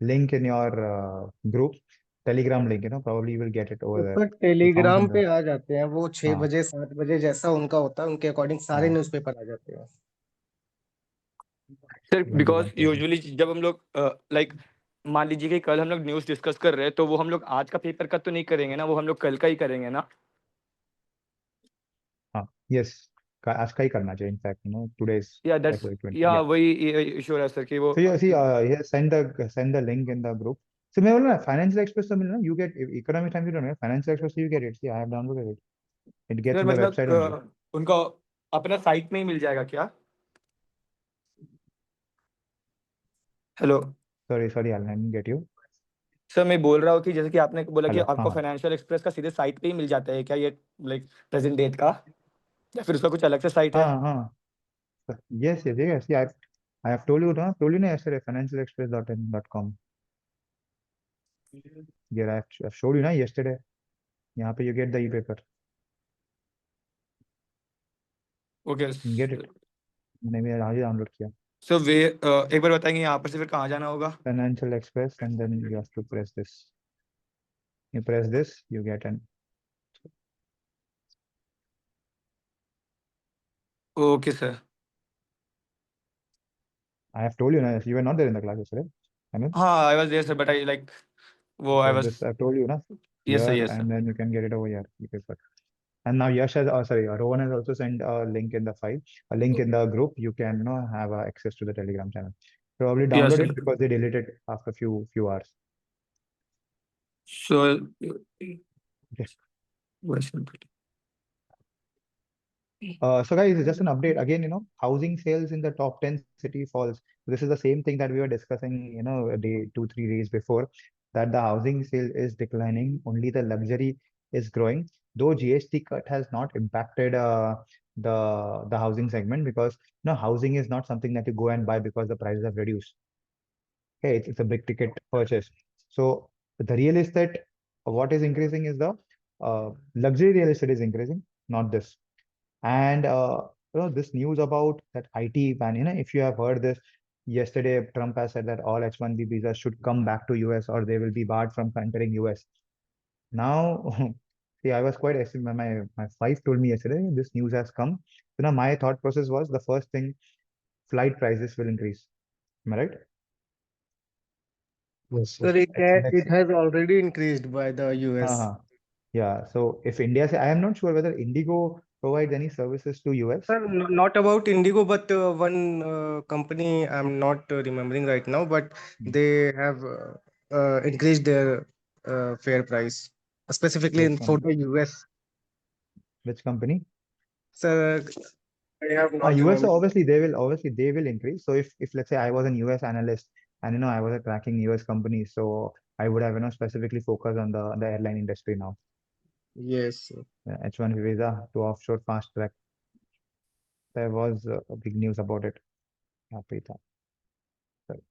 link in your group, Telegram link, probably you will get it over there. ऊपर He found Telegram some. पे आ जाते हैं वो 6 हाँ. बजे 7 बजे जैसा उनका होता है उनके अकॉर्डिंग सारे हाँ. न्यूज़पेपर आ जाते हैं. सर बिकॉज Telegram पे. यूजुअली जब हम लोग मान लीजिए कि कल हम लोग न्यूज़ डिस्कस कर रहे हैं, तो वो हम लोग आज का पेपर का तो नहीं करेंगे ना, वो हम लोग कल का ही करेंगे ना. हाँ. Yes. आज का ही करना चाहिए. In fact, today's या दैट्स February 20. या Yeah. वही श्योर है सर कि वो So you see, here send the link in the group. So मैं बोला ना, Financial Express तो मिलना, you get Economic Times, you don't get Financial Express, you get it. See, I have downloaded it. It gets sir in the website only. उनका अपना site में ही मिल जाएगा क्या? Hello Sorry, I didn't get you. Sir, मैं बोल रहा हूँ कि जैसे कि आपने बोला कि Hello. आपको हाँ. फाइनेंशियल एक्सप्रेस का सीधे साइट पे ही मिल जाता है क्या, ये प्रेजेंट डेट का, या फिर उसका कुछ अलग से साइट है? हाँ. हाँ. Yes. See, I have told you yesterday, financialexpress.com. Yeah, I've showed you ना yesterday. यहाँ पे you get the e-paper. Okay You get it. मैंने आज ही डाउनलोड किया. सर वे एक बार बताएंगे यहाँ पर से फिर कहाँ जाना होगा? Financial Express, and then you have to press this. You press this, you get an. Okay sir. I have told you, na, you were not there in the class yesterday. I mean, I was there, sir, but I like, I so was. this I've told you, na, Yes, sir. here, Yes, sir. and then you can get it over here. And now Yash has, Rohan has also sent a link in the file, a link in the group. You can, have access to the Telegram channel. Probably Yes, download sir. it because they delete it after few hours. So, Okay. question. So guys, just an update again. Housing sales in the top 10 city falls. This is the same thing that we were discussing, a day, 2, 3 days before, that the housing sale is declining. Only the luxury is growing. Though GST cut has not impacted the housing segment, because housing is not something that you go and buy because the prices have reduced. Okay, it's a big ticket purchase. So the real estate, what is increasing is the luxury real estate is increasing, not this. And this news about that IT ban, if you have heard this, yesterday Trump has said that all H-1B visas should come back to US or they will be barred from entering US. Now, see, I was quite my wife told me yesterday this news has come. My thought process was the first thing, flight prices will increase. Am I right? Yes, So sir. it has already increased by the US. Uh-huh. Yeah. So if India say, I am not sure whether Indigo provides any services to US. Sir, not about Indigo, but one company I'm not remembering right now, but they have increased their fare price, specifically Which for company? the US. Which company? Sir, I have not US, remembered. obviously they will increase. So if let's say I was an US analyst and I was tracking US companies, so I would have specifically focused on the airline industry now. Yes, sir. H1 visa to offshore fast track. There was a big news about it. Happy that. Sorry.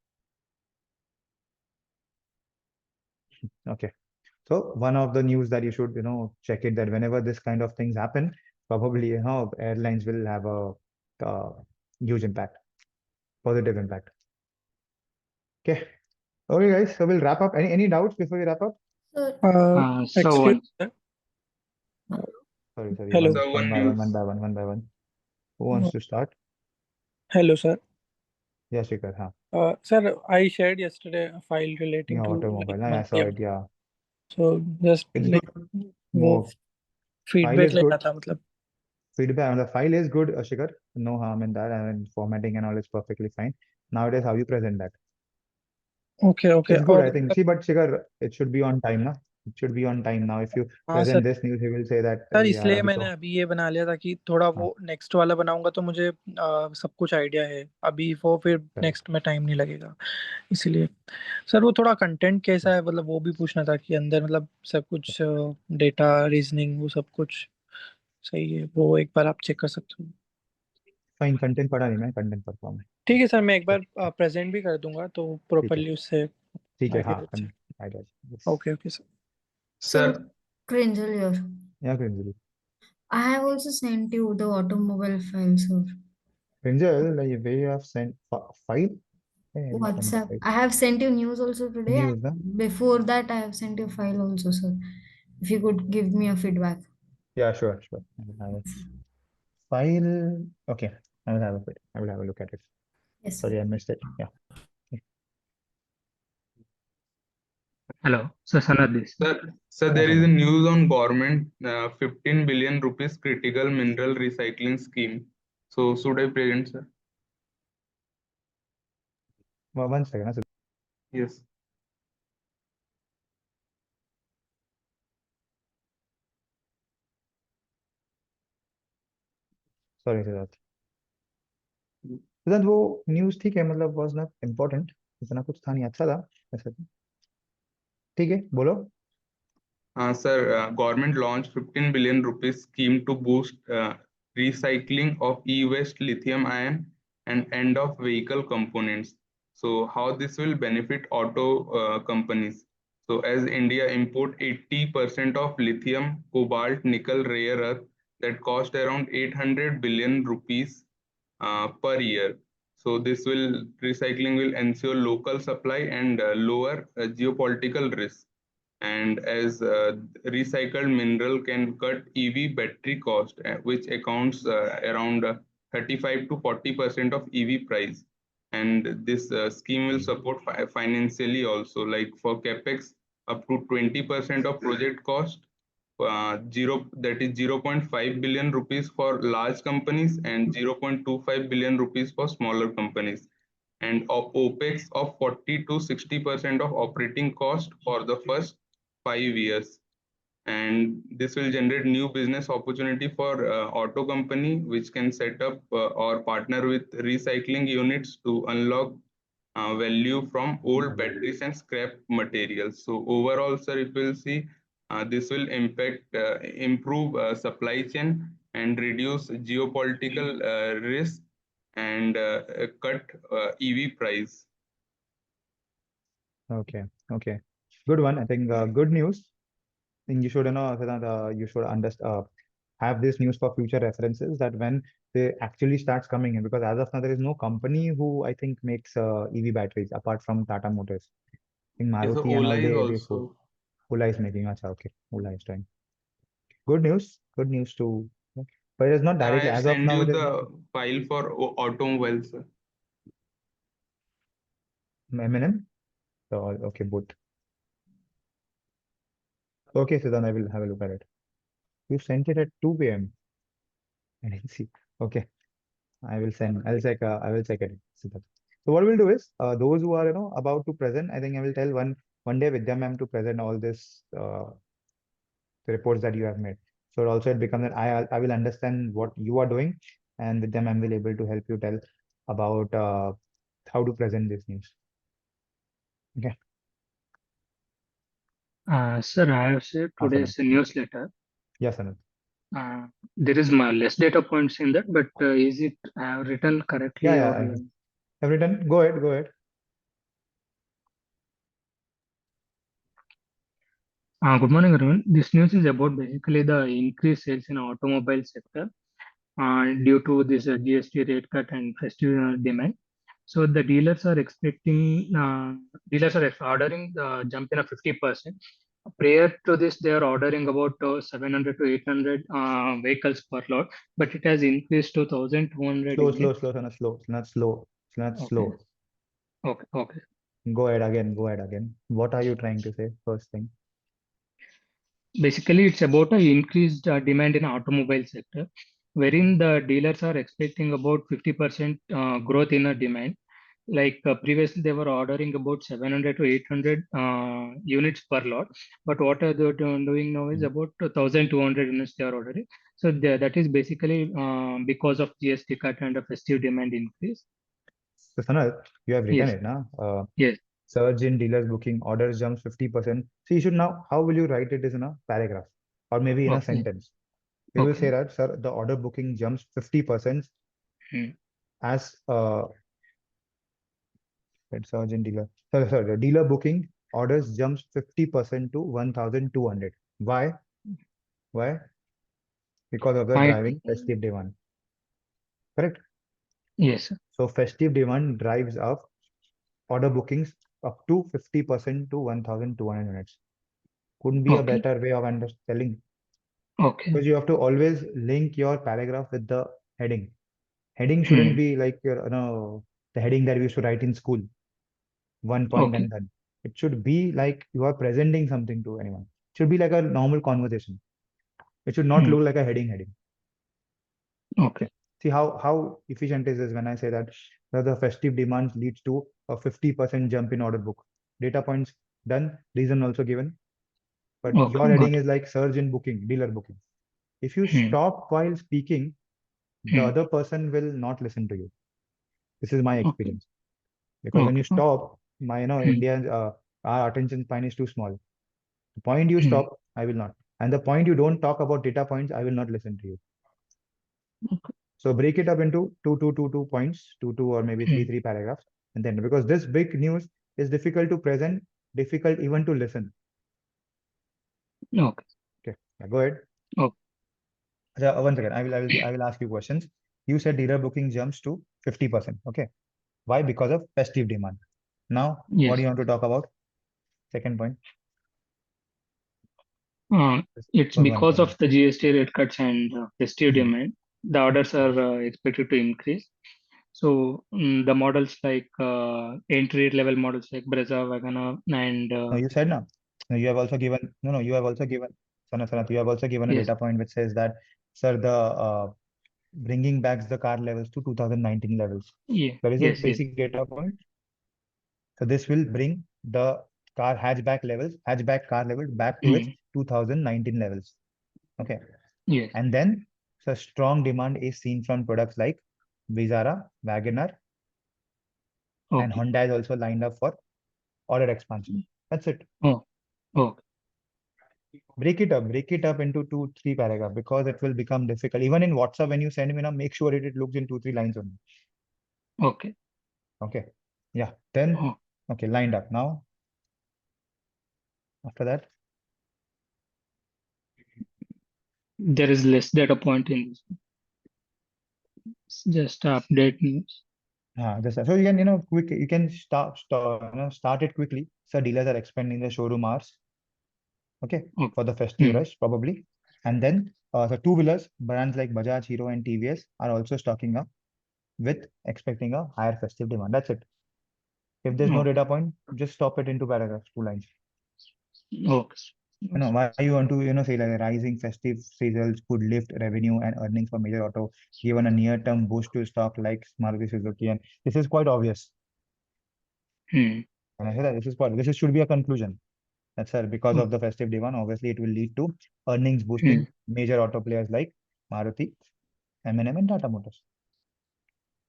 Okay. So one of the news that you should check it, that whenever this kind of things happen, probably airlines will have a huge impact, positive impact. Okay. Okay, guys. So we'll wrap up. Any doubts before we wrap up? Excuse me. Sorry. Hello. One by one. Who wants to start? Hello, sir. Yes, Shikhar. Huh. Sir, I shared yesterday a file relating Yeah, to automobile. like I saw yeah. it. Yeah, So just it's like good. वो More file feedback is good. लेना था मतलब. Feedback on the file is good, Shikhar. No harm in that. I mean, formatting and all is perfectly fine. Now it is how you present that. Okay. It's good, I और think. See, but Shikhar, it should be on time, na? It should be on time now. If you हाँ present sir. this news, he will say that, sir यार इसलिए अभी मैंने तो अभी ये बना लिया था कि थोड़ा हाँ, वो नेक्स्ट वाला बनाऊंगा तो मुझे सब कुछ आइडिया है अभी वो फिर correct. नेक्स्ट में टाइम नहीं लगेगा इसीलिए. सर वो थोड़ा कंटेंट कैसा है मतलब वो भी पूछना था कि अंदर मतलब सब कुछ डेटा रीजनिंग वो सब कुछ सही है वो एक बार आप चेक कर सकते हो. Fine, content पढ़ा नहीं मैं, content पढ़ता हूँ मैं. ठीक है सर मैं एक Okay, बार प्रेजेंट भी कर दूंगा तो ठीक है, प्रॉपरली उससे हाँ, आइडिया अच्छा. idea. Yes. Okay sir. Sir, Cringle here. Yeah, Prinjal. I have also sent you the automobile file, sir. Prinjal, like, where you have sent file? Hey, I didn't send the WhatsApp. file. I have sent you news also today. News, na? And before that, I have sent you file also, sir. If you could give me a feedback. Yeah, sure. I will have a file. Okay, I will have a bit. I will have a look at it. Yes, sir. Sorry, I missed it. Yeah. Hello, so Sanad this. Sir, there is a news on government 15 billion rupees critical mineral recycling scheme. So should I present, sir? Well, 1 second. Yes. Sorry, Siddharth. Siddharth वो news ठीक है, मतलब was not important, इतना कुछ था नहीं, अच्छा था वैसे तो. ठीक है, बोलो. Sir, government launched 15 billion rupees scheme to boost recycling of e-waste, lithium ion, and end of vehicle components. So how this will benefit auto companies? So as India import 80% of lithium, cobalt, nickel, rare earth that cost around 800 billion rupees per year. So this will recycling will ensure local supply and lower geopolitical risk. And as recycled mineral can cut EV battery cost, which accounts around 35 to 40% of EV price. and this scheme will support financially also, like for capex up to 20% of project cost, zero that is 0.5 billion rupees for large companies and 0.25 billion rupees for smaller companies, and OPEX of 40 to 60% of operating cost for the first 5 years. And this will generate new business opportunity for auto company, which can set up or partner with recycling units to unlock value from old batteries and scrap materials. So overall, sir, if we'll see, this will improve supply chain and reduce geopolitical risk and cut EV price. Okay, okay. Good one. I think good news. I think you should, Vedant, you should understand, have this news for future references that when they actually starts coming in, because as of now, there is no company who I think makes EV batteries apart from Tata Motors. I think Yes, so Maruti and all, Ola is they also. Ola is making. Acha, okay. Ola is trying. Good news to, but it is not I directly, have as of sent now, you it is not the file for automobiles, sir. M&M. So, okay, both. Okay, so then I will have a look at it. You sent it at 2 p.m. I didn't see. Okay, I will check it. So what we'll do is, those who are, about to present, I think I will tell one day Vidya ma'am to present all this, the reports that you have made. So also it becomes that I will understand what you are doing, and Vidya ma'am will able to help you tell about, how to present this news. Okay. Sir, I have said Sanat. today's newsletter. Yes, Sanat. There is less data points in that, but is it written correctly Yeah, or? I've written. Go ahead. Go ahead. Good morning, everyone. This news is about basically the increased sales in automobile sector due to this GST rate cut and festive demand. So the dealers are ordering the jump in a 50%. Prior to this, they are ordering about 700 to 800 vehicles per lot, but it has increased to 1,200 Slow, units. Sanat, slow. Not slow. Not Okay. slow. Okay. Go ahead again. Go ahead again. What are you trying to say? First thing. Basically, it's about a increased demand in automobile sector, wherein the dealers are expecting about 50% growth in a demand. Like previously, they were ordering about 700 to 800 units per lot, but what are they doing now is about 1,200 units they are ordering. So that is basically because of GST cut and a festive demand increase. So Sanat, you have written Yes. it, now. Yes. Surge in dealers booking, orders jumps 50%. So you should now, how will you write it is in a paragraph or maybe in a Okay. sentence? You will say Okay. that, sir, the order booking jumps 50% as surge in dealer. Sorry, the dealer booking orders jumps 50% to 1,200. Why? Why? Because of the I, driving festive demand. Correct? yes. So festive demand drives up order bookings up to 50% to 1,200 units. Couldn't be a Okay. better way of understanding. Okay. Because you have to always link your paragraph with the heading. Heading shouldn't be like your, the heading that we used to write in school. One point Okay. and done. It should be like you are presenting something to anyone. It should be like a normal conversation. It should not look like a heading. Okay. See how efficient is this when I say that the festive demand leads to a 50% jump in order book. Data points done, reason also given. But Okay, your got heading it. is like surge in booking, dealer booking. If you stop while speaking, the other person will not listen to you. This is my Okay. experience. Because when you Okay. stop, Indians, our attention span is too small. The point you stop, I will not. And the point you don't talk about data points, I will not listen to you. So break it up into two points, two or maybe three paragraphs. And then because this big news is difficult to present, difficult even to listen. Okay. Okay. Yeah, go ahead. Okay. So, once again, I will ask you questions. You said dealer booking jumps to 50%. Okay. Why? Because of festive demand. Now, Yes. what do you want to talk about? Second point. It's because of the GST rate cuts and festive demand, the orders are expected to increase. So the models like entry level models like Brezza, Wagoner, and No, you said no. No, you have also given, no, no, you have also given, Sanath, you have also given a yes, data point which says that, sir, the bringing back the car levels to 2019 levels. yeah, That is a yes, yes. basic data point. So this will bring the hatchback car levels back to its 2019 levels. Okay. Yes. And then so strong demand is seen from products like Vizara, Wagoner, and Okay. Honda is also lined up for order expansion. That's it. Oh, okay. Break it up into 2, 3 paragraph because it will become difficult. Even in WhatsApp, when you send me now, make sure it looks in 2, 3 lines only. Okay. Okay. Yeah. Then, Oh, okay, lined up. Now, after that, there is less data point in this. It's just update news. just so quick. You can start it quickly. So dealers are expanding the showroom hours. Okay, Okay. for the festive rush probably, and then the two-wheelers brands like Bajaj, Hero, and TVS are also stocking up with expecting a higher festive demand. That's it. If there's no Okay. data point, just stop it into paragraphs, 2 lines. Okay. Why you want to say like rising festive sales could lift revenue and earnings for major auto, given a near-term boost to stock like Maruti Suzuki, and this is quite obvious. And I say that this should be a conclusion. That's sir, because of the festive demand, obviously it will lead to earnings boosting major auto players like Maruti, M&M, and Tata Motors.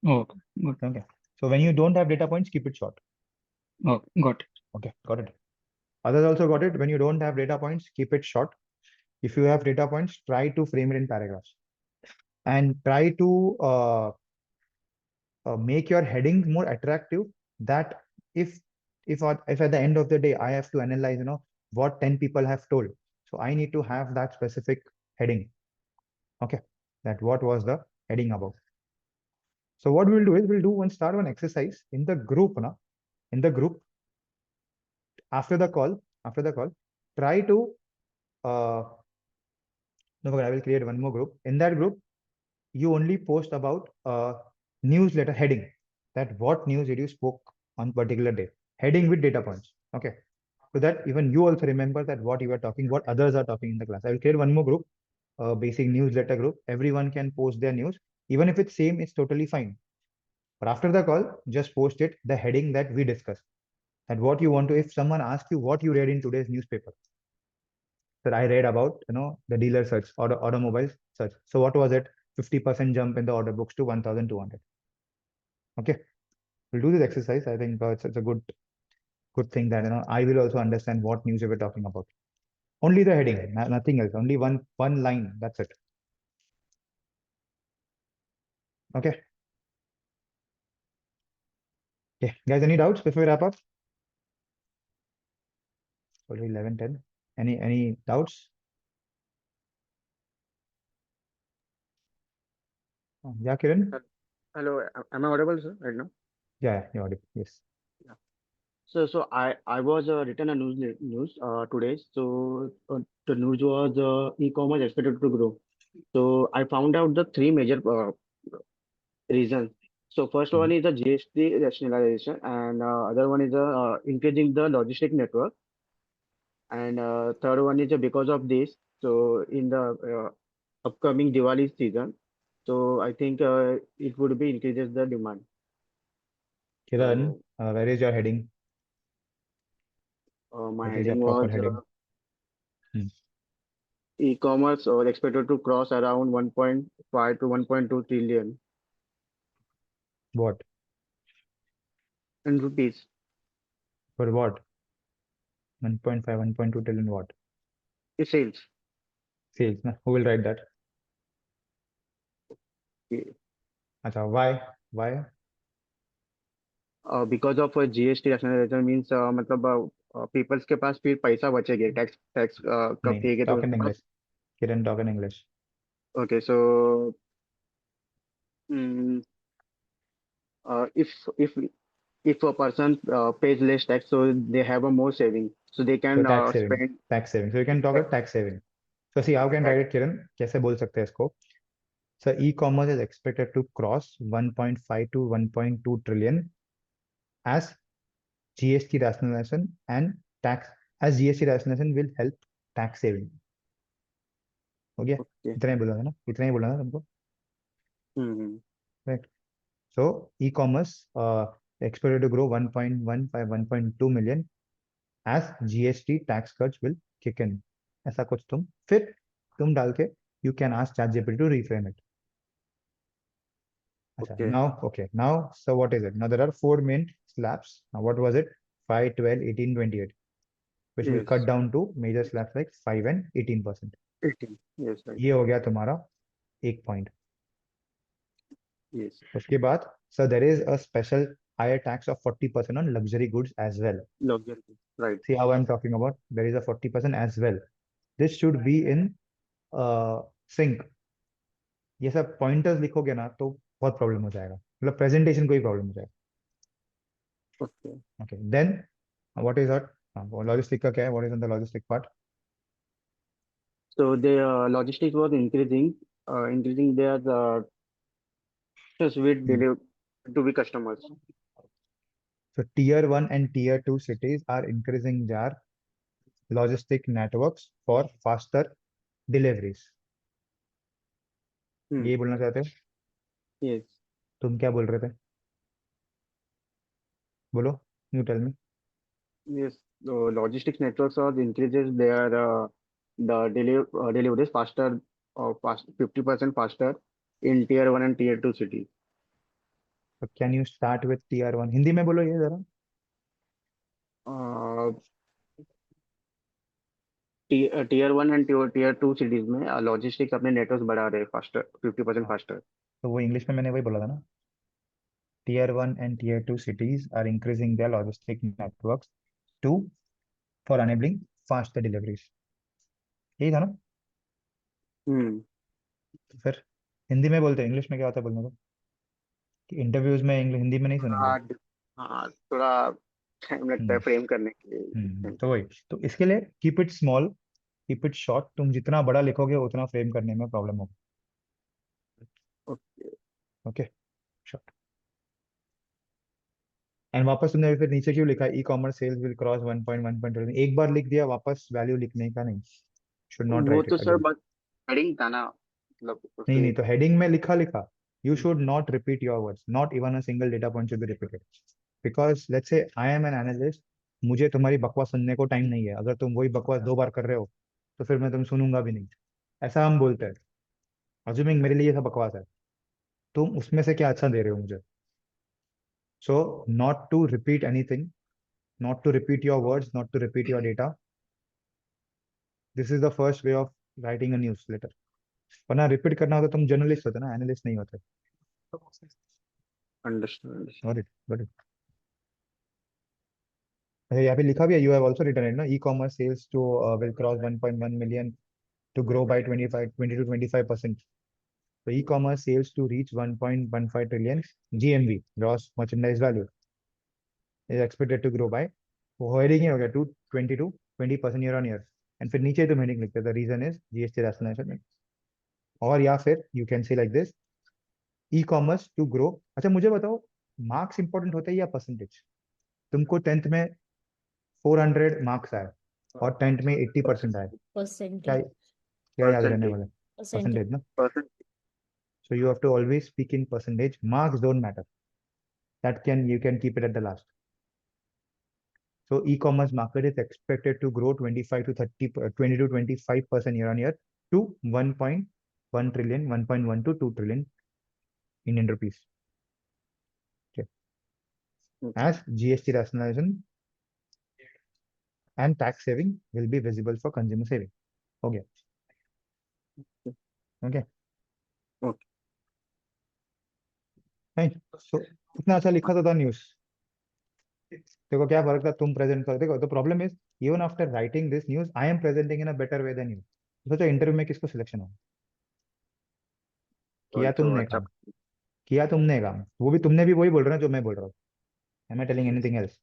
Okay. Good. Okay. So when you don't have data points, keep it short. Okay. Got it. Okay, got it. Others also got it. When you don't have data points, keep it short. If you have data points, try to frame it in paragraphs and try to make your headings more attractive. That if at the end of the day I have to analyze, what 10 people have told, so I need to have that specific heading. Okay, that what was the heading about. So what we'll do is we'll start one exercise in the group now. In the group, after the call, try to no, I will create one more group. In that group, you only post about newsletter heading, that what news did you spoke on particular day, heading with data points. Okay, so that even you also remember that what you are talking, what others are talking in the class. I will create one more group, basic newsletter group. Everyone can post their news, even if it's same, it's totally fine. But after the call, just post it the heading that we discussed, and what you want to. If someone asks you what you read in today's newspaper, that I read about, the dealer search or the automobile search. So what was it? 50% jump in the order books to 1,200. Okay, we'll do this exercise. I think it's a good thing that I will also understand what news we were talking about. Only the heading, nothing else. Only one line. That's it. Okay. Okay, guys, any doubts before we wrap up? Already 11:10. Any doubts? Yeah, Kiran. Hello, am I audible, sir, right now? Yeah, you're audible. Yes. Yeah. So I was written a news today. So the news was e-commerce expected to grow. So I found out the three major reasons. So first one is the GST rationalization, and other one is increasing the logistic network, and third one is because of this. So in the upcoming Diwali season, so I think it would be increases the demand. Kiran, So where is your heading? my What is your heading proper was heading? e-commerce or expected to cross around 1.5 to 1.2 trillion What? in rupees. For what? 1.5, 1.2 trillion what? It sales. Sales. Who will write that? Acha, why? Why? Because of GST rationalization means मतलब peoples के पास फिर पैसा बचेगा tax कब नहीं, देंगे तो talk in English. Kiran, talk in English. okay so mm, if a person pays less tax so they have a more saving so they So can tax saving. spend Tax saving. So you can talk about tax saving. So see, how can write it, Kiran? कैसे बोल सकते हैं इसको? So e-commerce is expected to cross 1.5 to 1.2 trillion as GST rationalization and tax, as GST rationalization will help tax saving. हो गया? Okay. इतना ही बोला था ना? इतना ही बोला था तुमको? Hmm. Right. So e-commerce expected to grow 1.1 by 1.2 million as GST tax cuts will kick in. ऐसा कुछ फिर तुम डाल के you can ask ChatGPT to reframe it. Okay. Now, so what is it? Now there are four main slabs. Now what was it? 5, 12, 18, 28, which will Yes. cut down to major slabs like 5 and 18%. 18. Yes, right. ये हो गया तुम्हारा एक point. Yes. उसके बाद, so there is a special higher tax of 40% on luxury goods as well. Luxury. Right. See how I'm talking about? There is a 40% as well. This should be in sync. ये सब pointers लिखोगे ना तो बहुत problem हो जाएगा, मतलब presentation को ही प्रॉब्लम हो जाएगा. Okay. Okay, then what is that? Logistic का क्या है? What is on the logistic part? So the logistics was increasing their with delivery to the customers. So tier 1 and tier 2 cities are increasing their logistic networks for faster deliveries. ये बोलना चाहते हो? Yes. तुम क्या बोल रहे थे? बोलो, you tell me. Yes. The logistics networks are increases their the deliveries faster or 50% faster in tier 1 and tier 2 cities. So can you start with tier 1? Hindi में बोलो ये जरा. Tier 1 and tier 2 cities में लॉजिस्टिक्स अपने network बढ़ा रहे faster 50% faster. तो वो इंग्लिश में मैंने वही बोला था ना. Tier 1 and tier 2 cities are increasing their logistic networks to for enabling faster deliveries. यही था ना? तो फिर हिंदी में बोलते हैं, इंग्लिश में क्या होता है बोलने को? कि इंटरव्यूज में हिंदी में नहीं सुनेंगे. हाँ, थोड़ा टाइम लगता है फ्रेम करने के लिए. तो वही, तो इसके लिए keep it small, keep it short. तुम जितना बड़ा लिखोगे उतना फ्रेम करने में प्रॉब्लम होगा. Okay, short. एंड वापस तुमने फिर नीचे क्यों लिखा e commerce sales will cross 1.1. एक बार लिख दिया, वापस वैल्यू लिखने का नहीं. शुड नॉट वो राइट तो इट सर अगेन. बस हेडिंग था ना, मतलब नहीं, तो हेडिंग में लिखा. You should not repeat your words. Not even a single data point should be repeated. Because let's say I am an analyst, मुझे तुम्हारी बकवास सुनने को टाइम नहीं है. अगर तुम वही बकवास 2 बार कर रहे हो तो फिर मैं तुम सुनूंगा भी नहीं. ऐसा हम बोलते हैं, अज्यूमिंग मेरे लिए ये सब बकवास है, तुम उसमें से क्या अच्छा दे रहे हो मुझे. So not to repeat anything, not to repeat your words, not to repeat your data. This is the first way of writing a newsletter. वरना रिपीट करना होता तुम जर्नलिस्ट होते ना, एनालिस्ट नहीं होते. अंडरस्टैंड. Got it. अच्छा, यहाँ पे लिखा भी है, you have also written it ना, e-commerce sales to will cross 1.1 million to grow by 20 to 25%. So e-commerce sales to reach 1.15 trillion GMV, gross merchandise value, is expected to grow by, वो heading ही हो गया, 20 to 20% year on year. And फिर नीचे तुम heading लिखते, the reason is GST rationalisation. और या फिर you can say like this, e commerce to grow. अच्छा मुझे बताओ, मार्क्स इंपॉर्टेंट होता है या परसेंटेज? तुमको 10th में 400 मार्क्स आए और 10th में 80% आए, क्या क्या याद रहने वाला? परसेंटेज ना. So you have to always speak in percentage. Marks don't matter. That can you can keep it at the last. So e-commerce market is expected to grow 25 to 30, 20 to 25% year on year to 1.1 trillion, 1.1 to 2 trillion Indian rupees. Okay. As GST rationalization and tax saving will be visible for consumer saving. Okay. Okay. Fine. So इतना अच्छा लिखा था news. देखो क्या फर्क था, तुम present कर. देखो the problem is, even after writing this news I am presenting in a better way than you. सोचो इंटरव्यू में किसको सिलेक्शन हो. किया तुमने काम, किया तुमने काम. वो भी तुमने भी वही बोल रहे हो जो मैं बोल रहा हूँ. Am I telling anything else?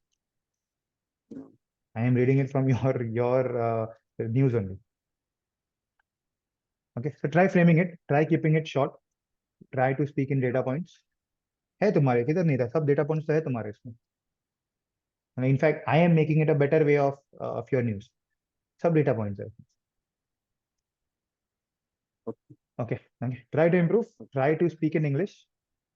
I am reading it from your news only. Okay, so try framing it, try keeping it short, try to speak in data points. है तुम्हारे, किधर नहीं था, सब data points तो है तुम्हारे इसमें. And in fact, I am making it a better way of your news. सब data points है. Okay. Try to improve. Try to speak in English,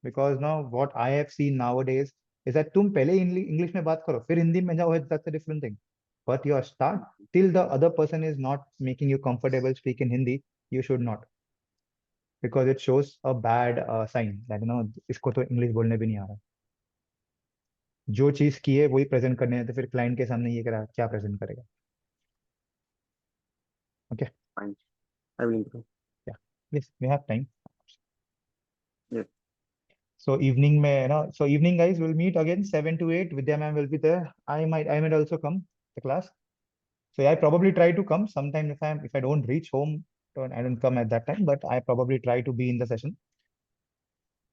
because now what I have seen nowadays is that तुम पहले English में बात करो, फिर हिंदी में जाओ, that's a different thing. But your start till the other person is not making you comfortable speak in Hindi, you should not, because it shows a bad sign that इसको तो English बोलने भी नहीं आ रहा. जो चीज की है वही प्रेजेंट करने है, तो फिर क्लाइंट के सामने ये क्या प्रेजेंट करेगा. Okay. Fine. I will improve. Yeah. Yes, we have time. Yes. So evening में so evening guys, we'll meet again 7 to 8. Vidya ma'am will be there. I might also come to class. So I probably try to come sometime if I don't reach home, I don't come at that time, but I probably try to be in the session.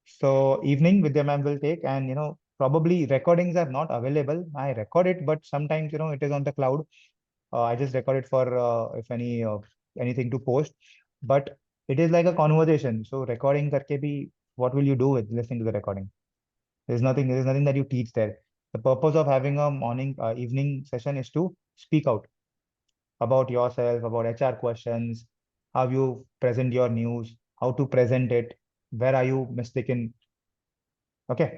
So evening Vidya ma'am will take, and probably recordings are not available. I record it, but sometimes it is on the cloud. I just record it for if anything to post, but it is like a conversation. So recording करके भी, what will you do with listening to the recording? There's nothing that you teach there. The purpose of having a evening session is to speak out about yourself, about HR questions, how you present your news, how to present it, where are you mistaken. Okay.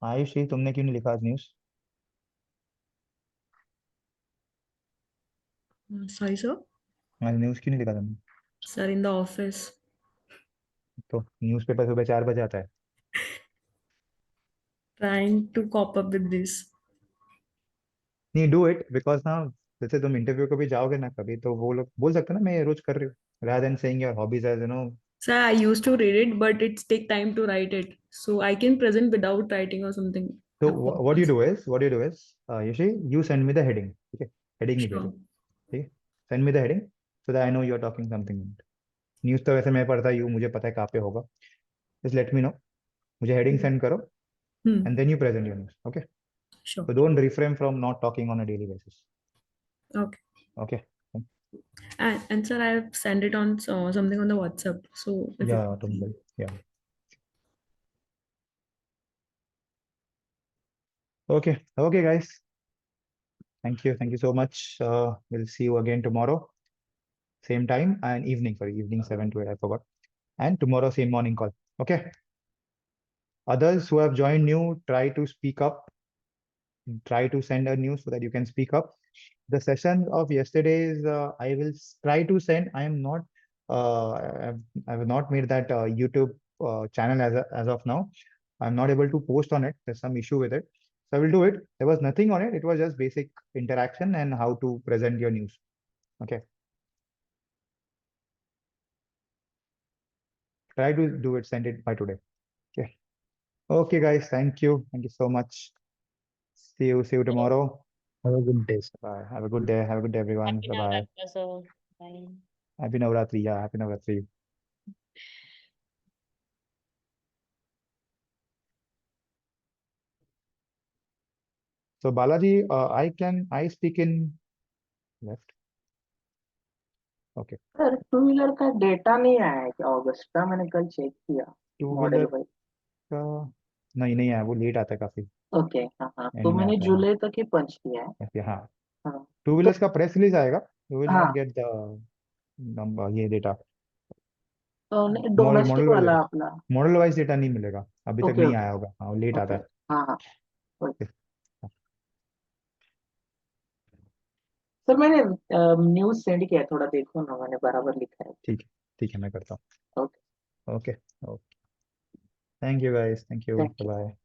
Ayushi, तुमने क्यों नहीं लिखा आज news? Sorry, sir. आज news क्यों नहीं लिखा तुमने? Sir, in the office. तो न्यूज़पेपर सुबह 4 बजे आता है. Trying to cope up with this. नहीं, डू इट, बिकॉज ना जैसे तुम इंटरव्यू को भी जाओगे ना कभी, तो वो लोग बोल सकते हैं ना मैं ये रोज कर रही हूँ, rather than saying your hobbies as Sir, I used to read it, but it's take time to write it. So I can present without writing or something. So what you do is you send me the heading. ठीक है, heading नहीं Sure. भेजो. ठीक है, send me the heading so that I know you're talking something. News तो वैसे मैं पढ़ता ही हूँ, मुझे पता है कहाँ पे होगा. Just let me know. मुझे हेडिंग सेंड करो, and then you present your news. Okay. Sure. So don't refrain from not talking on a daily basis. Okay. Okay. And sir, I have sent it on something on the WhatsApp. So if Yeah, it- automobile. Yeah. Okay. Okay, guys. Thank you. Thank you so much. We'll see you again tomorrow. Same time and evening. Sorry, evening 7 to 8. I forgot. And tomorrow, same morning call. Okay. Others who have joined new, try to speak up. Try to send a news so that you can speak up. The session of yesterday's, I will try to send. I am not. I have not made that YouTube channel as of now. I'm not able to post on it. There's some issue with it. So I will do it. There was nothing on it. It was just basic interaction and how to present your news. Okay. Try to do it. Send it by today. Okay. Okay, guys. Thank you. Thank you so much. See you tomorrow. Have a good day, sir. Bye. Have a good day. Have a good day, everyone. Happy Bye bye. Navratri, sir. Bye. Happy Navratri. Yeah, happy Navratri. So Balaji, I speak in left. Okay. Sir two wheeler का data नहीं आया है क्या अगस्त का? मैंने कल check किया. Two model wheeler wise. का नहीं आया, वो लेट आता है काफी. ओके. हाँ हाँ, एंड तो में मैंने आता है. जुलाई तक ही पंच किया है. ऐसे हाँ. हाँ टू व्हीलर्स का प्रेस रिलीज आएगा. यू विल हाँ, नॉट गेट द नंबर, ये डेटा. तो मॉडल डोमेस्टिक वाइज वाला अपना. मॉडल वाइज डेटा नहीं मिलेगा अभी तक. ओके नहीं ओके आया होगा. हाँ, लेट आता ओके. है. हाँ हाँ. Okay. सर मैंने न्यूज सेंड किया है, थोड़ा देखो ना, मैंने बराबर लिखा है. ठीक है, मैं करता हूँ. Okay. Okay. Thank you guys. Thank you. Thank you. Bye.